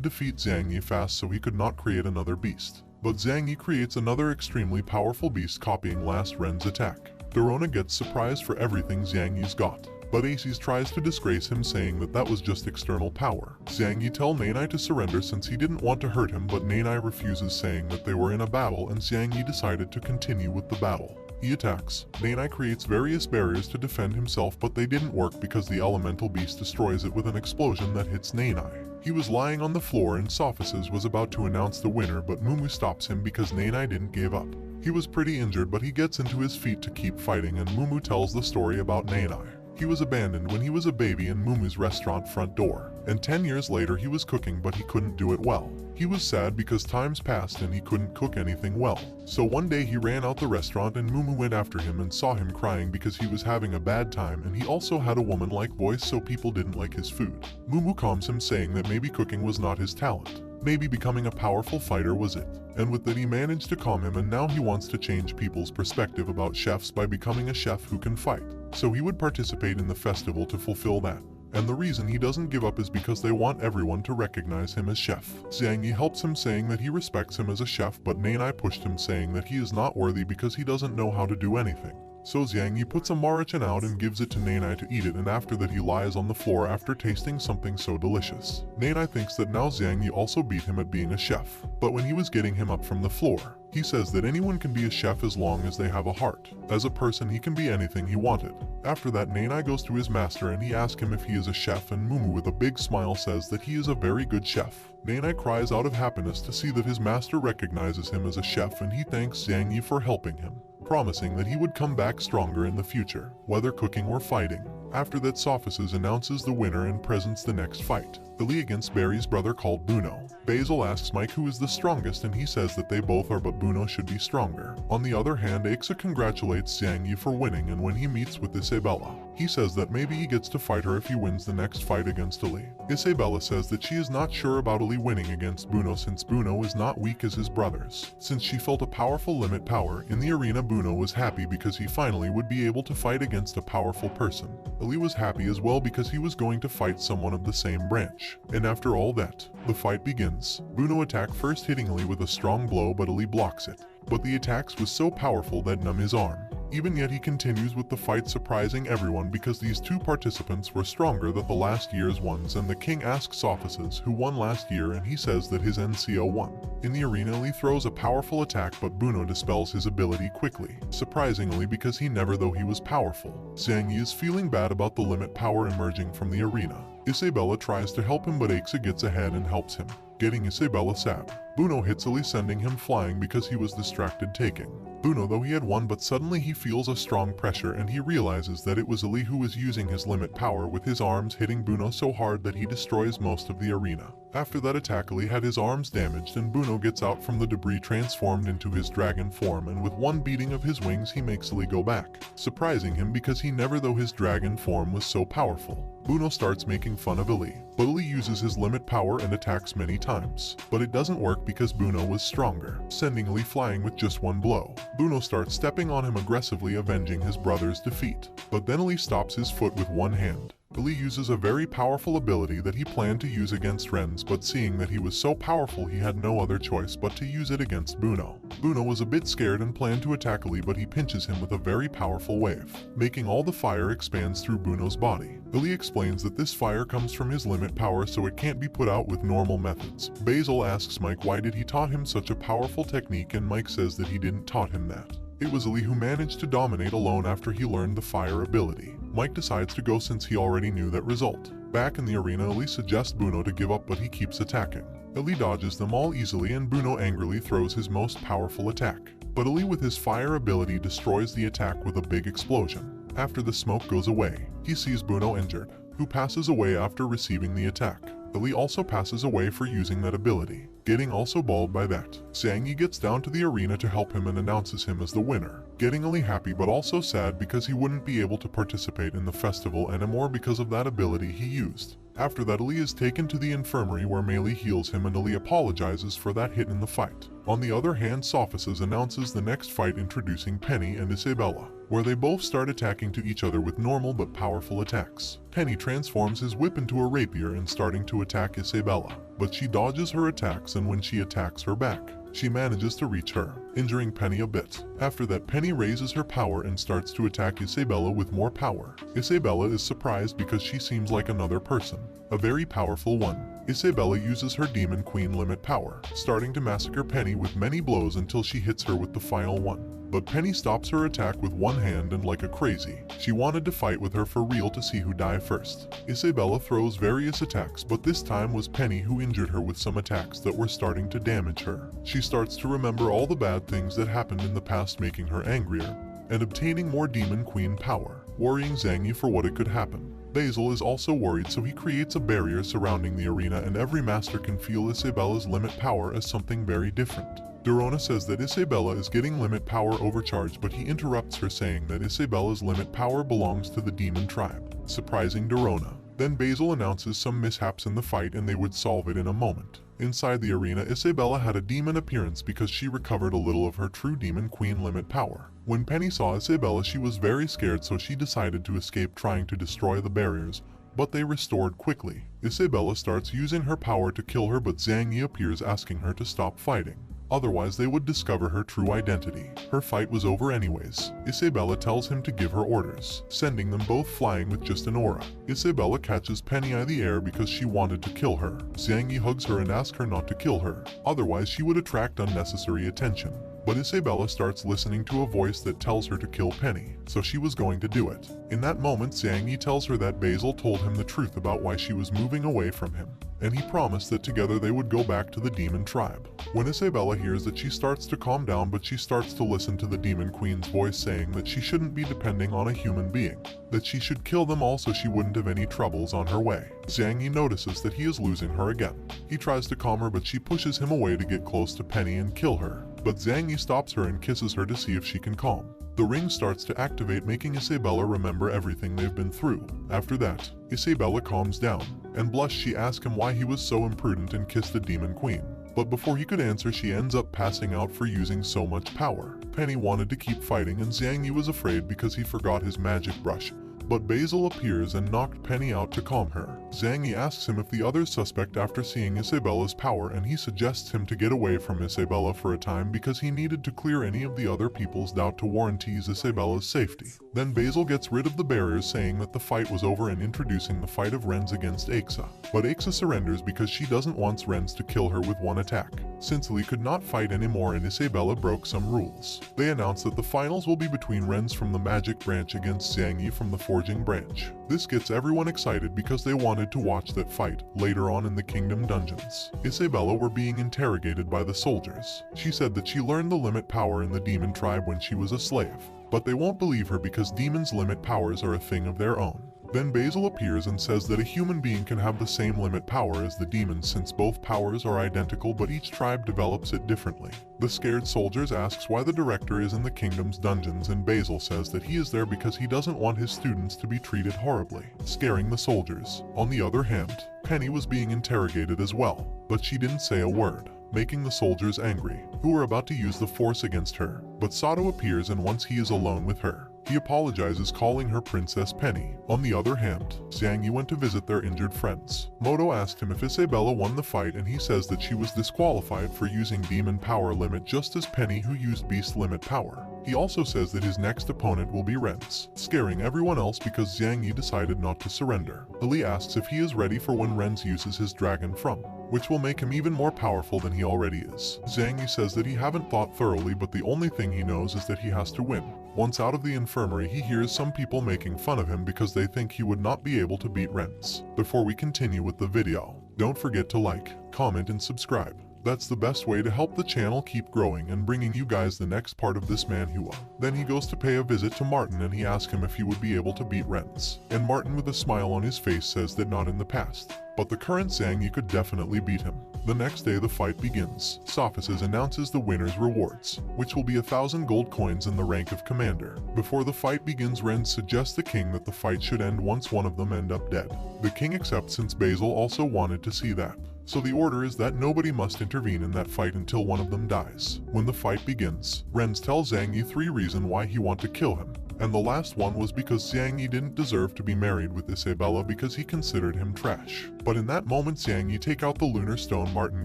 defeat Xiang Yi fast so he could not create another beast. But Xiang Yi creates another extremely powerful beast copying last Ren's attack. Dorona gets surprised for everything Xiang Yi's got, but Aces tries to disgrace him, saying that that was just external power. Xiang Yi tells Nanai to surrender since he didn't want to hurt him, but Nanai refuses, saying that they were in a battle and Xiang Yi decided to continue with the battle. He attacks. Nanai creates various barriers to defend himself, but they didn't work because the elemental beast destroys it with an explosion that hits Nanai. He was lying on the floor and Sophices was about to announce the winner, but Mumu stops him because Nanai didn't give up. He was pretty injured, but he gets into his feet to keep fighting, and Mumu tells the story about Nanai. He was abandoned when he was a baby in Mumu's restaurant front door, and 10 years later he was cooking, but he couldn't do it well. He was sad because times passed and he couldn't cook anything well. So one day he ran out the restaurant and Mumu went after him and saw him crying because he was having a bad time, and he also had a woman-like voice, so people didn't like his food. Mumu calms him, saying that maybe cooking was not his talent. Maybe becoming a powerful fighter was it. And with that he managed to calm him, and now he wants to change people's perspective about chefs by becoming a chef who can fight. So he would participate in the festival to fulfill that. And the reason he doesn't give up is because they want everyone to recognize him as chef. Zhang Yi helps him, saying that he respects him as a chef, but Nanai pushed him, saying that he is not worthy because he doesn't know how to do anything. So Zhang Yi puts a Marachan out and gives it to Nanai to eat it, and after that he lies on the floor after tasting something so delicious. Nanai thinks that now Zhang Yi also beat him at being a chef, but when he was getting him up from the floor, he says that anyone can be a chef as long as they have a heart. As a person he can be anything he wanted. After that Nanai goes to his master and he asks him if he is a chef, and Mumu with a big smile says that he is a very good chef. Nanai cries out of happiness to see that his master recognizes him as a chef, and he thanks Zhang Yi for helping him, promising that he would come back stronger in the future, whether cooking or fighting. After that Sophices announces the winner and presents the next fight. Billy against Barry's brother called Buno. Basil asks Mike who is the strongest, and he says that they both are, but Buno should be stronger. On the other hand, Aixa congratulates Zhang Yi for winning, and when he meets with Isabella, he says that maybe he gets to fight her if he wins the next fight against Ali. Isabella says that she is not sure about Ali winning against Buno since Buno is not weak as his brothers. Since she felt a powerful limit power in the arena, Buno was happy because he finally would be able to fight against a powerful person. Ali was happy as well because he was going to fight someone of the same branch. And after all that, the fight begins. Buno attacks first, hitting Ali with a strong blow, but Ali blocks it. But the attacks was so powerful that numb his arm. Even yet he continues with the fight, surprising everyone because these two participants were stronger than the last year's ones, and the king asks Sophices who won last year, and he says that his NCO won. In the arena Ali throws a powerful attack, but Buno dispels his ability quickly, surprisingly because he never though he was powerful. Zhang Yi is feeling bad about the limit power emerging from the arena. Isabella tries to help him, but Aixa gets ahead and helps him, getting Isabella sad. Buno hits Ali, sending him flying because he was distracted taking. Buno though he had won, but suddenly he feels a strong pressure and he realizes that it was Ali who was using his limit power with his arms, hitting Buno so hard that he destroys most of the arena. After that attack Ali had his arms damaged, and Buno gets out from the debris transformed into his dragon form, and with one beating of his wings he makes Ali go back, surprising him because he never though his dragon form was so powerful. Buno starts making fun of Ali, but Ali uses his limit power and attacks many times, but it doesn't work because Buno was stronger, sending Ali flying with just one blow. Buno starts stepping on him aggressively, avenging his brother's defeat, but then Ali stops his foot with one hand. Ali uses a very powerful ability that he planned to use against Renz, but seeing that he was so powerful he had no other choice but to use it against Buno. Buno was a bit scared and planned to attack Ali, but he pinches him with a very powerful wave, making all the fire expands through Buno's body. Ali explains that this fire comes from his limit power, so it can't be put out with normal methods. Basil asks Mike why did he taught him such a powerful technique, and Mike says that he didn't taught him that. It was Ali who managed to dominate alone after he learned the fire ability. Mike decides to go since he already knew that result. Back in the arena, Ali suggests Buno to give up, but he keeps attacking. Ali dodges them all easily, and Buno angrily throws his most powerful attack. But Ali with his fire ability destroys the attack with a big explosion. After the smoke goes away, he sees Buno injured, who passes away after receiving the attack. Ali also passes away for using that ability, getting also bald by that. Zhang Yi gets down to the arena to help him and announces him as the winner, getting Ali happy but also sad because he wouldn't be able to participate in the festival anymore because of that ability he used. After that, Ali is taken to the infirmary where Mei Li heals him, and Ali apologizes for that hit in the fight. On the other hand, Sophices announces the next fight, introducing Penny and Isabella, where they both start attacking to each other with normal but powerful attacks. Penny transforms his whip into a rapier and starting to attack Isabella, but she dodges her attacks, and when she attacks her back, she manages to reach her, injuring Penny a bit. After that, Penny raises her power and starts to attack Isabella with more power. Isabella is surprised because she seems like another person, a very powerful one. Isabella uses her Demon Queen limit power, starting to massacre Penny with many blows until she hits her with the final one. But Penny stops her attack with one hand and like a crazy. She wanted to fight with her for real to see who die first. Isabella throws various attacks, but this time was Penny who injured her with some attacks that were starting to damage her. She starts to remember all the bad things that happened in the past, making her angrier and obtaining more Demon Queen power, worrying Zhang Yi for what it could happen. Basil is also worried, so he creates a barrier surrounding the arena, and every master can feel Isabella's limit power as something very different. Dorona says that Isabella is getting limit power overcharged, but he interrupts her saying that Isabella's limit power belongs to the demon tribe, surprising Dorona. Then Basil announces some mishaps in the fight and they would solve it in a moment. Inside the arena, Isabella had a demon appearance because she recovered a little of her true Demon Queen limit power. When Penny saw Isabella, she was very scared, so she decided to escape, trying to destroy the barriers, but they restored quickly. Isabella starts using her power to kill her, but Zhang Yi appears asking her to stop fighting. Otherwise they would discover her true identity. Her fight was over anyways. Isabella tells him to give her orders, sending them both flying with just an aura. Isabella catches Penny in the air because she wanted to kill her. Zhang Yi hugs her and asks her not to kill her, otherwise she would attract unnecessary attention. But Isabella starts listening to a voice that tells her to kill Penny, so she was going to do it. In that moment, Zhang Yi tells her that Basil told him the truth about why she was moving away from him, and he promised that together they would go back to the demon tribe. When Isabella hears that, she starts to calm down, but she starts to listen to the Demon Queen's voice saying that she shouldn't be depending on a human being, that she should kill them all so she wouldn't have any troubles on her way. Zhang Yi notices that he is losing her again. He tries to calm her, but she pushes him away to get close to Penny and kill her. But Zhang Yi stops her and kisses her to see if she can calm. The ring starts to activate, making Isabella remember everything they've been through. After that, Isabella calms down, and blushed. She asks him why he was so imprudent and kissed the Demon Queen. But before he could answer, she ends up passing out for using so much power. Penny wanted to keep fighting and Zhang Yi was afraid because he forgot his magic brush. But Basil appears and knocked Penny out to calm her. Zhang Yi asks him if the other suspect after seeing Isabella's power, and he suggests him to get away from Isabella for a time because he needed to clear any of the other people's doubt to warranty Isabella's safety. Then Basil gets rid of the barriers, saying that the fight was over and introducing the fight of Renz against Aixa. But Aixa surrenders because she doesn't want Renz to kill her with one attack. Since Lee could not fight anymore and Isabella broke some rules, they announce that the finals will be between Renz from the Magic Branch against Zhang Yi from the Forging Branch. This gets everyone excited because they wanted to watch that fight later on in the Kingdom Dungeons. Isabella were being interrogated by the soldiers. She said that she learned the limit power in the demon tribe when she was a slave, but they won't believe her because demons' limit powers are a thing of their own. Then Basil appears and says that a human being can have the same limit power as the demons since both powers are identical, but each tribe develops it differently. The scared soldiers asks why the director is in the kingdom's dungeons, and Basil says that he is there because he doesn't want his students to be treated horribly, scaring the soldiers. On the other hand, Penny was being interrogated as well, but she didn't say a word, making the soldiers angry, who were about to use the force against her. But Sato appears, and once he is alone with her, he apologizes, calling her Princess Penny. On the other hand, Zhang Yi went to visit their injured friends. Moto asked him if Isabella won the fight, and he says that she was disqualified for using demon power limit just as Penny, who used beast limit power. He also says that his next opponent will be Renz, scaring everyone else because Zhang Yi decided not to surrender. Ali asks if he is ready for when Renz uses his dragon from, which will make him even more powerful than he already is. Zhang Yi says that he haven't thought thoroughly, but the only thing he knows is that he has to win. Once out of the infirmary, he hears some people making fun of him because they think he would not be able to beat Renz. Before we continue with the video, don't forget to like, comment, and subscribe. That's the best way to help the channel keep growing and bringing you guys the next part of this manhwa. Then he goes to pay a visit to Martin and he asks him if he would be able to beat Renz. And Martin, with a smile on his face, says that not in the past, but the current Zhang Yi could definitely beat him. The next day the fight begins. Sophices announces the winner's rewards, which will be 1,000 gold coins in the rank of commander. Before the fight begins, Renz suggests the king that the fight should end once one of them end up dead. The king accepts since Basil also wanted to see that. So the order is that nobody must intervene in that fight until one of them dies. When the fight begins, Renz tells Zhang Yi 3 reasons why he wants to kill him. And the last one was because Zhang Yi didn't deserve to be married with Isabella because he considered him trash. But in that moment Zhang Yi take out the lunar stone Martin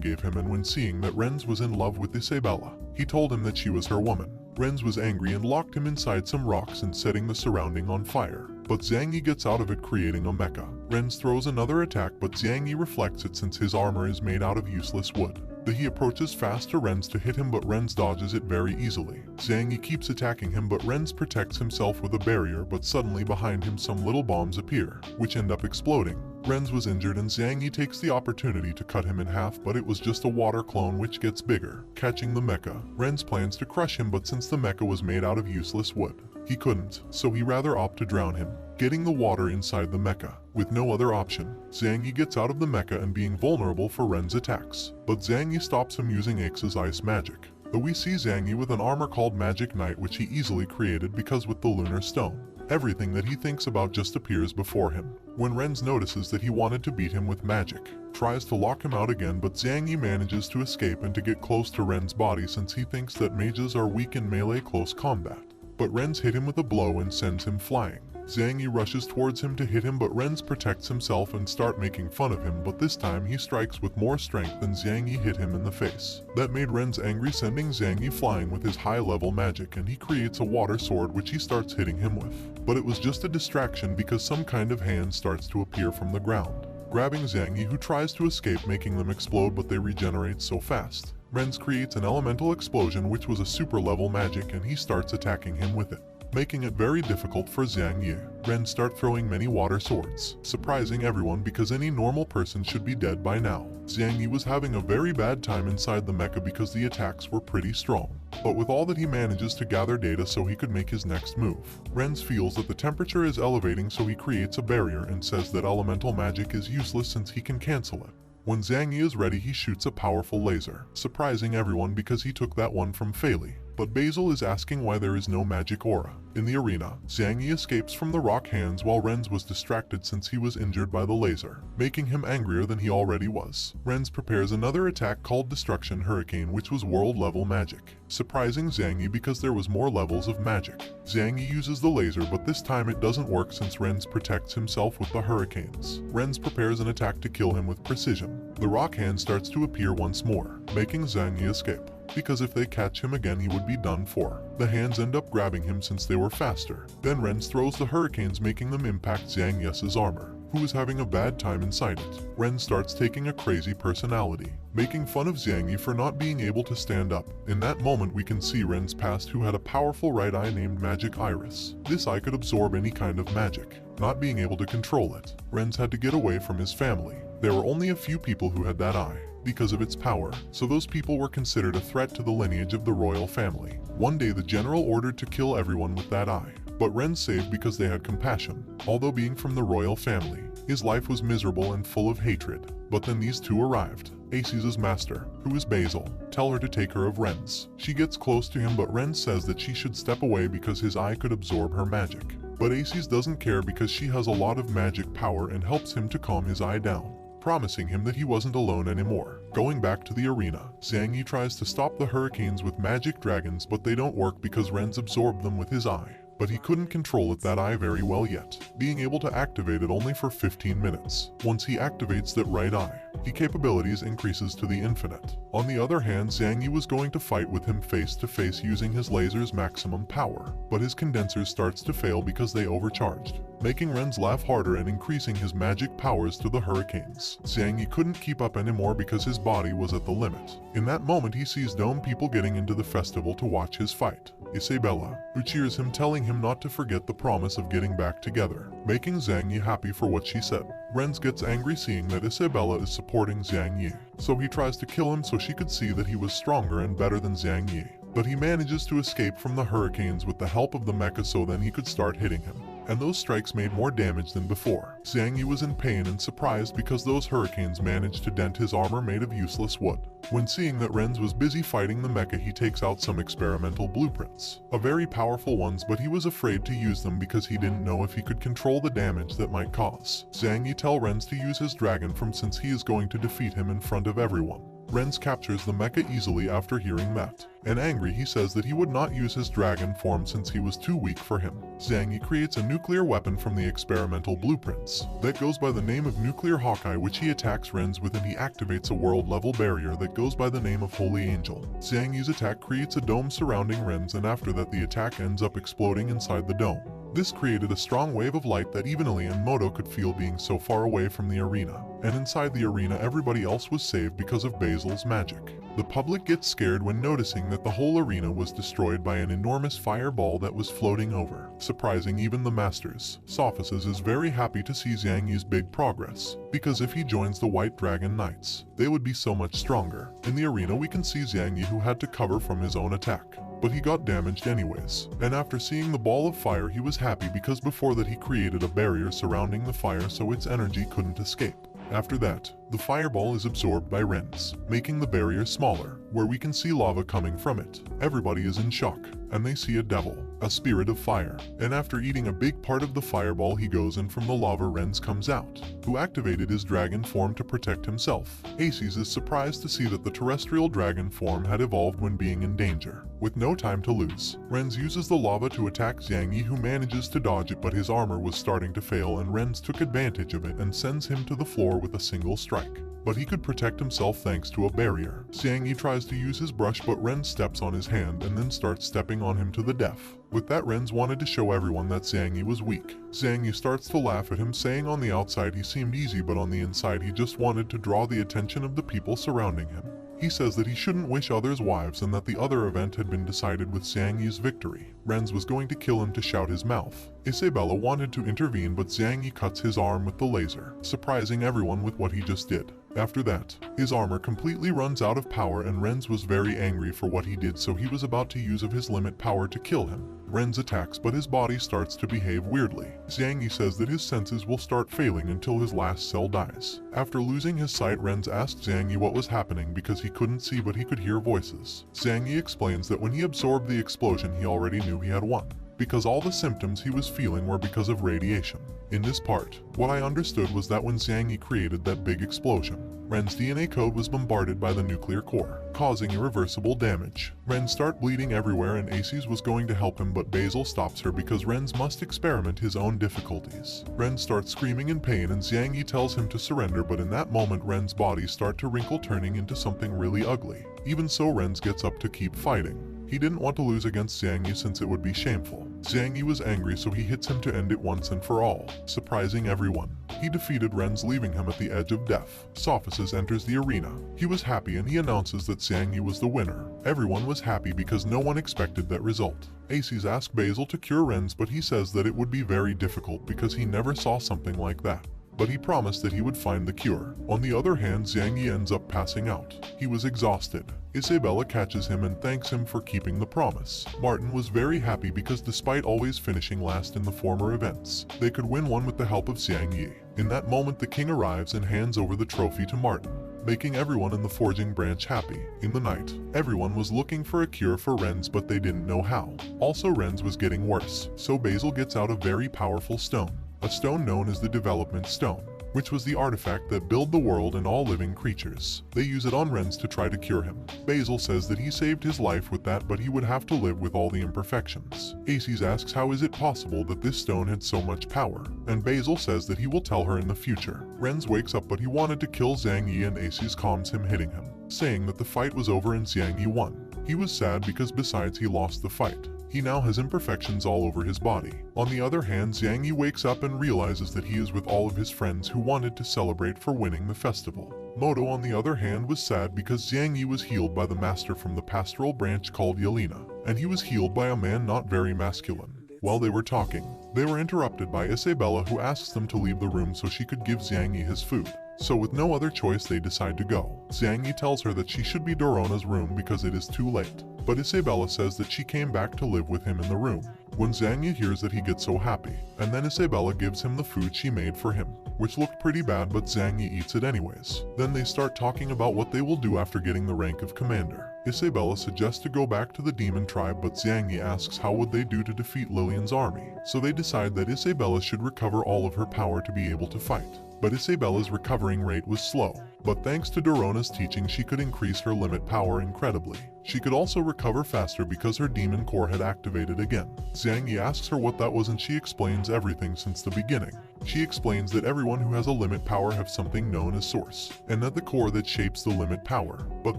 gave him, and when seeing that Renz was in love with Isabella, he told him that she was her woman. Renz was angry and locked him inside some rocks and setting the surrounding on fire. but Zhang Yi gets out of it, creating a mecha. Renz throws another attack, but Zhang Yi reflects it since his armor is made out of useless wood. He approaches fast to Renz to hit him, but Renz dodges it very easily. Zhang Yi keeps attacking him, but Renz protects himself with a barrier, but suddenly behind him some little bombs appear, which end up exploding. Renz was injured and Zhang Yi takes the opportunity to cut him in half, but it was just a water clone which gets bigger. Catching the mecha, Renz plans to crush him, but since the mecha was made out of useless wood, he couldn't, so he rather opt to drown him, getting the water inside the mecha. With no other option, Zhang Yi gets out of the mecha and being vulnerable for Ren's attacks, but Zhang Yi stops him using X's ice magic. Though we see Zhang Yi with an armor called Magic Knight, which he easily created because with the Lunar Stone, everything that he thinks about just appears before him. When Renz notices that he wanted to beat him with magic, tries to lock him out again, but Zhang Yi manages to escape and to get close to Ren's body since he thinks that mages are weak in melee close combat. But Renz hit him with a blow and sends him flying. Zhang Yi rushes towards him to hit him, but Renz protects himself and start making fun of him, but this time he strikes with more strength than Zhang Yi hit him in the face. That made Renz angry, sending Zhang Yi flying with his high-level magic, and he creates a water sword which he starts hitting him with. But it was just a distraction because some kind of hand starts to appear from the ground, grabbing Zhang Yi, who tries to escape, making them explode, but they regenerate so fast. Renz creates an elemental explosion which was a super level magic, and he starts attacking him with it, making it very difficult for Zhang Yi. Renz start throwing many water swords, surprising everyone because any normal person should be dead by now. Zhang Yi was having a very bad time inside the mecha because the attacks were pretty strong. But with all that, he manages to gather data so he could make his next move. Renz feels that the temperature is elevating, so he creates a barrier and says that elemental magic is useless since he can cancel it. When Zhang Yi is ready, he shoots a powerful laser, surprising everyone because he took that one from Fei Li. But Basil is asking why there is no magic aura. In the arena, Zhang Yi escapes from the rock hands while Renz was distracted since he was injured by the laser, making him angrier than he already was. Renz prepares another attack called Destruction Hurricane, which was world level magic, surprising Zhang Yi because there was more levels of magic. Zhang Yi uses the laser, but this time it doesn't work since Renz protects himself with the hurricanes. Renz prepares an attack to kill him with precision. The rock hand starts to appear once more, making Zhang Yi escape, because if they catch him again he would be done for. The hands end up grabbing him since they were faster. Then Renz throws the hurricanes, making them impact Zhang Yi's armor, who is having a bad time inside it. Renz starts taking a crazy personality, making fun of Zhang Yi for not being able to stand up. In that moment we can see Ren's past, who had a powerful right eye named Magic Iris. This eye could absorb any kind of magic. Not being able to control it, Renz had to get away from his family. There were only a few people who had that eye because of its power, so those people were considered a threat to the lineage of the royal family. One day the general ordered to kill everyone with that eye, but Renz saved because they had compassion. Although being from the royal family, his life was miserable and full of hatred. But then these two arrived. Aces' master, who is Basil, tell her to take her of Renz. She gets close to him, but Renz says that she should step away because his eye could absorb her magic. But Aces doesn't care because she has a lot of magic power and helps him to calm his eye down, promising him that he wasn't alone anymore. Going back to the arena, Zhang Yi tries to stop the hurricanes with magic dragons, but they don't work because Renz absorbed them with his eye. But he couldn't control that eye very well yet, being able to activate it only for 15 minutes. Once he activates that right eye, his capabilities increases to the infinite. On the other hand, Zhang Yi was going to fight with him face to face using his laser's maximum power, but his condenser starts to fail because they overcharged, making Renz laugh harder and increasing his magic powers to the hurricanes. Zhang Yi couldn't keep up anymore because his body was at the limit. In that moment he sees Dome people getting into the festival to watch his fight. Isabella, who cheers him, telling him not to forget the promise of getting back together, making Zhang Yi happy for what she said. Renz gets angry seeing that Isabella is supporting Zhang Yi, so he tries to kill him so she could see that he was stronger and better than Zhang Yi. But he manages to escape from the hurricanes with the help of the mecha, so then he could start hitting him. And those strikes made more damage than before. Zhang Yi was in pain and surprised because those hurricanes managed to dent his armor made of useless wood. When seeing that Renz was busy fighting the mecha, he takes out some experimental blueprints, a very powerful ones, but he was afraid to use them because he didn't know if he could control the damage that might cause. Zhang Yi tells Renz to use his dragon form since he is going to defeat him in front of everyone. Renz captures the mecha easily after hearing that, and angry he says that he would not use his dragon form since he was too weak for him. Zhang Yi creates a nuclear weapon from the experimental blueprints that goes by the name of Nuclear Hawkeye, which he attacks Renz with, and he activates a world level barrier that goes by the name of Holy Angel. Zhang Yi's attack creates a dome surrounding Renz, and after that the attack ends up exploding inside the dome, This created a strong wave of light that even Lily and Moto could feel being so far away from the arena. And inside the arena, everybody else was saved because of Basil's magic. The public gets scared when noticing that the whole arena was destroyed by an enormous fireball that was floating over, surprising even the masters. Sophists is very happy to see Xiang Yi's big progress, because if he joins the White Dragon Knights, they would be so much stronger. In the arena, we can see Xiang Yi, who had to cover from his own attack, but he got damaged anyways. And after seeing the ball of fire, he was happy because before that he created a barrier surrounding the fire so its energy couldn't escape. After that, the fireball is absorbed by Renz, making the barrier smaller, where we can see lava coming from it. Everybody is in shock, and they see a devil, a spirit of fire, and after eating a big part of the fireball he goes in from the lava. Renz comes out, who activated his dragon form to protect himself. Aces is surprised to see that the terrestrial dragon form had evolved when being in danger. With no time to lose, Renz uses the lava to attack Xiang Yi, who manages to dodge it, but his armor was starting to fail and Renz took advantage of it and sends him to the floor with a single strike. But he could protect himself thanks to a barrier. Xiang Yi tries to use his brush, but Renz steps on his hand and then starts stepping on him to the death. With that, Renz wanted to show everyone that Xiang Yi was weak. Xiang Yi starts to laugh at him, saying on the outside he seemed easy, but on the inside he just wanted to draw the attention of the people surrounding him. He says that he shouldn't wish others' wives and that the other event had been decided with Xiang Yi's victory. Renz was going to kill him to shout his mouth. Isabella wanted to intervene, but Xiang Yi cuts his arm with the laser, surprising everyone with what he just did. After that, his armor completely runs out of power and Renz was very angry for what he did, so he was about to use of his limit power to kill him. Renz attacks, but his body starts to behave weirdly. Xiang Yi says that his senses will start failing until his last cell dies. After losing his sight, Renz asked Xiang Yi what was happening because he couldn't see but he could hear voices. Xiang Yi explains that when he absorbed the explosion he already knew he had won, because all the symptoms he was feeling were because of radiation. In this part, what I understood was that when Xiang Yi created that big explosion, Ren's DNA code was bombarded by the nuclear core, causing irreversible damage. Ren start bleeding everywhere and Aces was going to help him, but Basil stops her because Ren's must experiment his own difficulties. Ren starts screaming in pain and Xiang Yi tells him to surrender, but in that moment Ren's body start to wrinkle, turning into something really ugly. Even so, Ren gets up to keep fighting. He didn't want to lose against Xiang Yi since it would be shameful. Xiang Yi was angry, so he hits him to end it once and for all, surprising everyone. He defeated Ren's, leaving him at the edge of death. Sophists enters the arena. He was happy and he announces that Xiang Yi was the winner. Everyone was happy because no one expected that result. Aces asks Basil to cure Ren's, but he says that it would be very difficult because he never saw something like that. But he promised that he would find the cure. On the other hand, Xiang Yi ends up passing out. He was exhausted. Isabella catches him and thanks him for keeping the promise. Martin was very happy because despite always finishing last in the former events, they could win one with the help of Xiang Yi. In that moment, the king arrives and hands over the trophy to Martin, making everyone in the forging branch happy. In the night, everyone was looking for a cure for Ren's, but they didn't know how. Also, Ren's was getting worse, so Basil gets out a very powerful stone. A stone known as the Development Stone, which was the artifact that built the world and all living creatures. They use it on Ren's to try to cure him. Basil says that he saved his life with that, but he would have to live with all the imperfections. Aces asks how is it possible that this stone had so much power, and Basil says that he will tell her in the future. Ren's wakes up, but he wanted to kill Xiang Yi and Aces calms him, hitting him, saying that the fight was over and Xiang Yi won. He was sad because besides he lost the fight, he now has imperfections all over his body. On the other hand, Xiang Yi wakes up and realizes that he is with all of his friends who wanted to celebrate for winning the festival. Moto, on the other hand, was sad because Xiang Yi was healed by the master from the pastoral branch called Yelena, and he was healed by a man not very masculine. While they were talking, they were interrupted by Isabella, who asks them to leave the room so she could give Xiang Yi his food. So with no other choice, they decide to go. Xiang Yi tells her that she should be Dorona's room because it is too late. But Isabella says that she came back to live with him in the room. When Xiang Yi hears that, he gets so happy, and then Isabella gives him the food she made for him, which looked pretty bad, but Xiang Yi eats it anyways. Then they start talking about what they will do after getting the rank of commander. Isabella suggests to go back to the demon tribe, but Xiang Yi asks how would they do to defeat Lillian's army. So they decide that Isabella should recover all of her power to be able to fight. But Isabella's recovering rate was slow, but thanks to Dorona's teaching she could increase her limit power incredibly. She could also recover faster because her demon core had activated again. Xiang Yi asks her what that was and she explains everything since the beginning. She explains that everyone who has a limit power have something known as Source, and that the core that shapes the limit power. But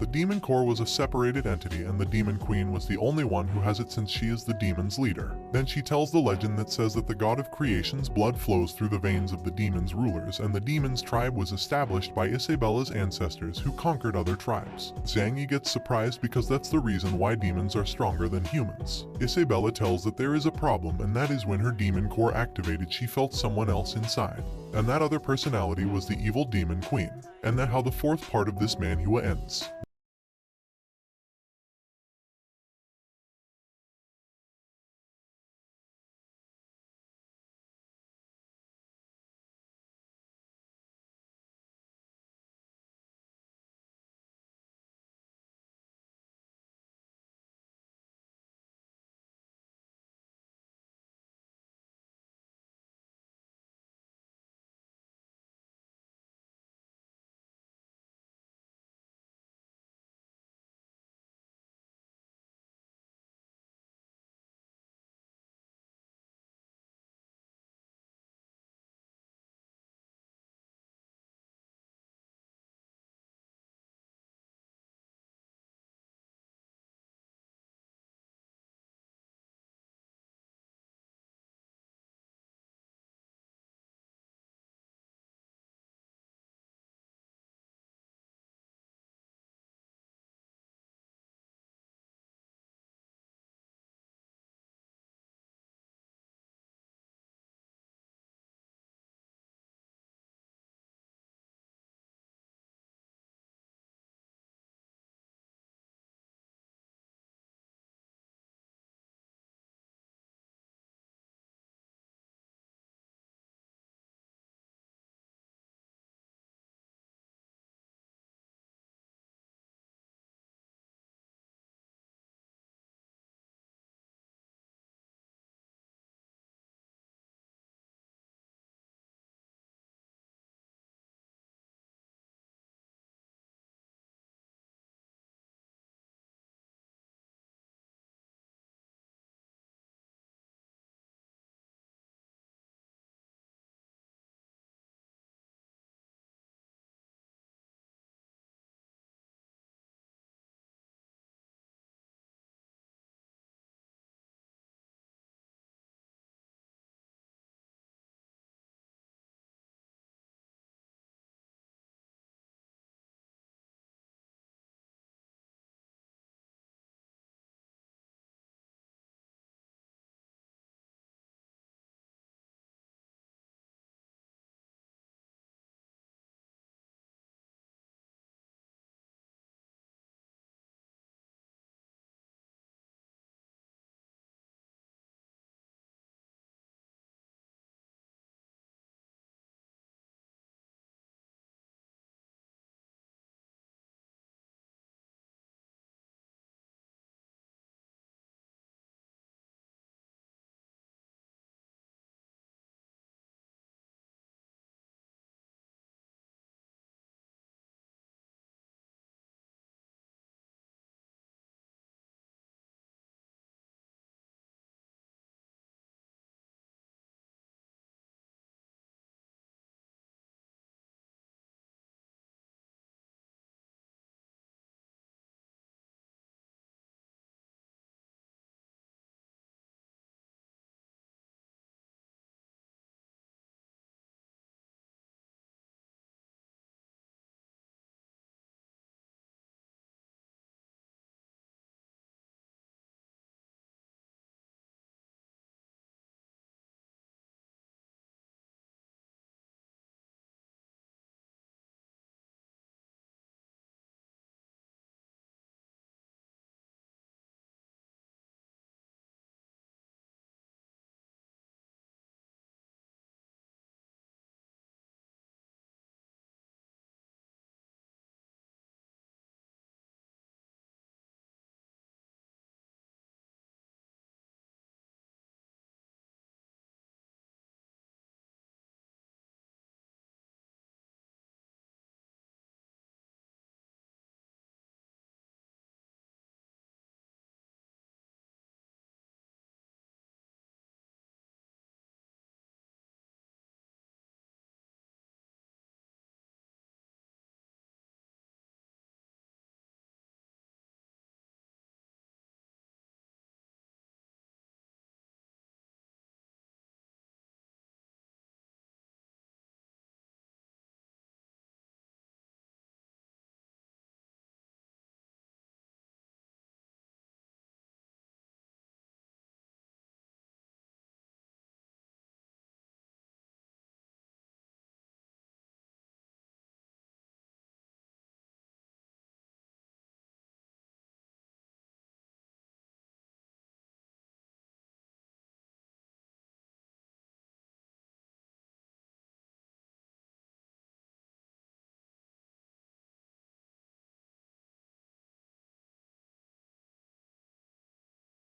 the demon core was a separated entity and the demon queen was the only one who has it since she is the demon's leader. Then she tells the legend that says that the god of creation's blood flows through the veins of the demon's rulers, and the demon's tribe was established by Isabella's ancestors who conquered other tribes. Zhang Yi gets surprised because that's the reason why demons are stronger than humans. Isabella tells that there is a problem, and that is when her demon core activated she felt someone else inside. And that other personality was the evil demon queen. And that how the fourth part of this manhua ends.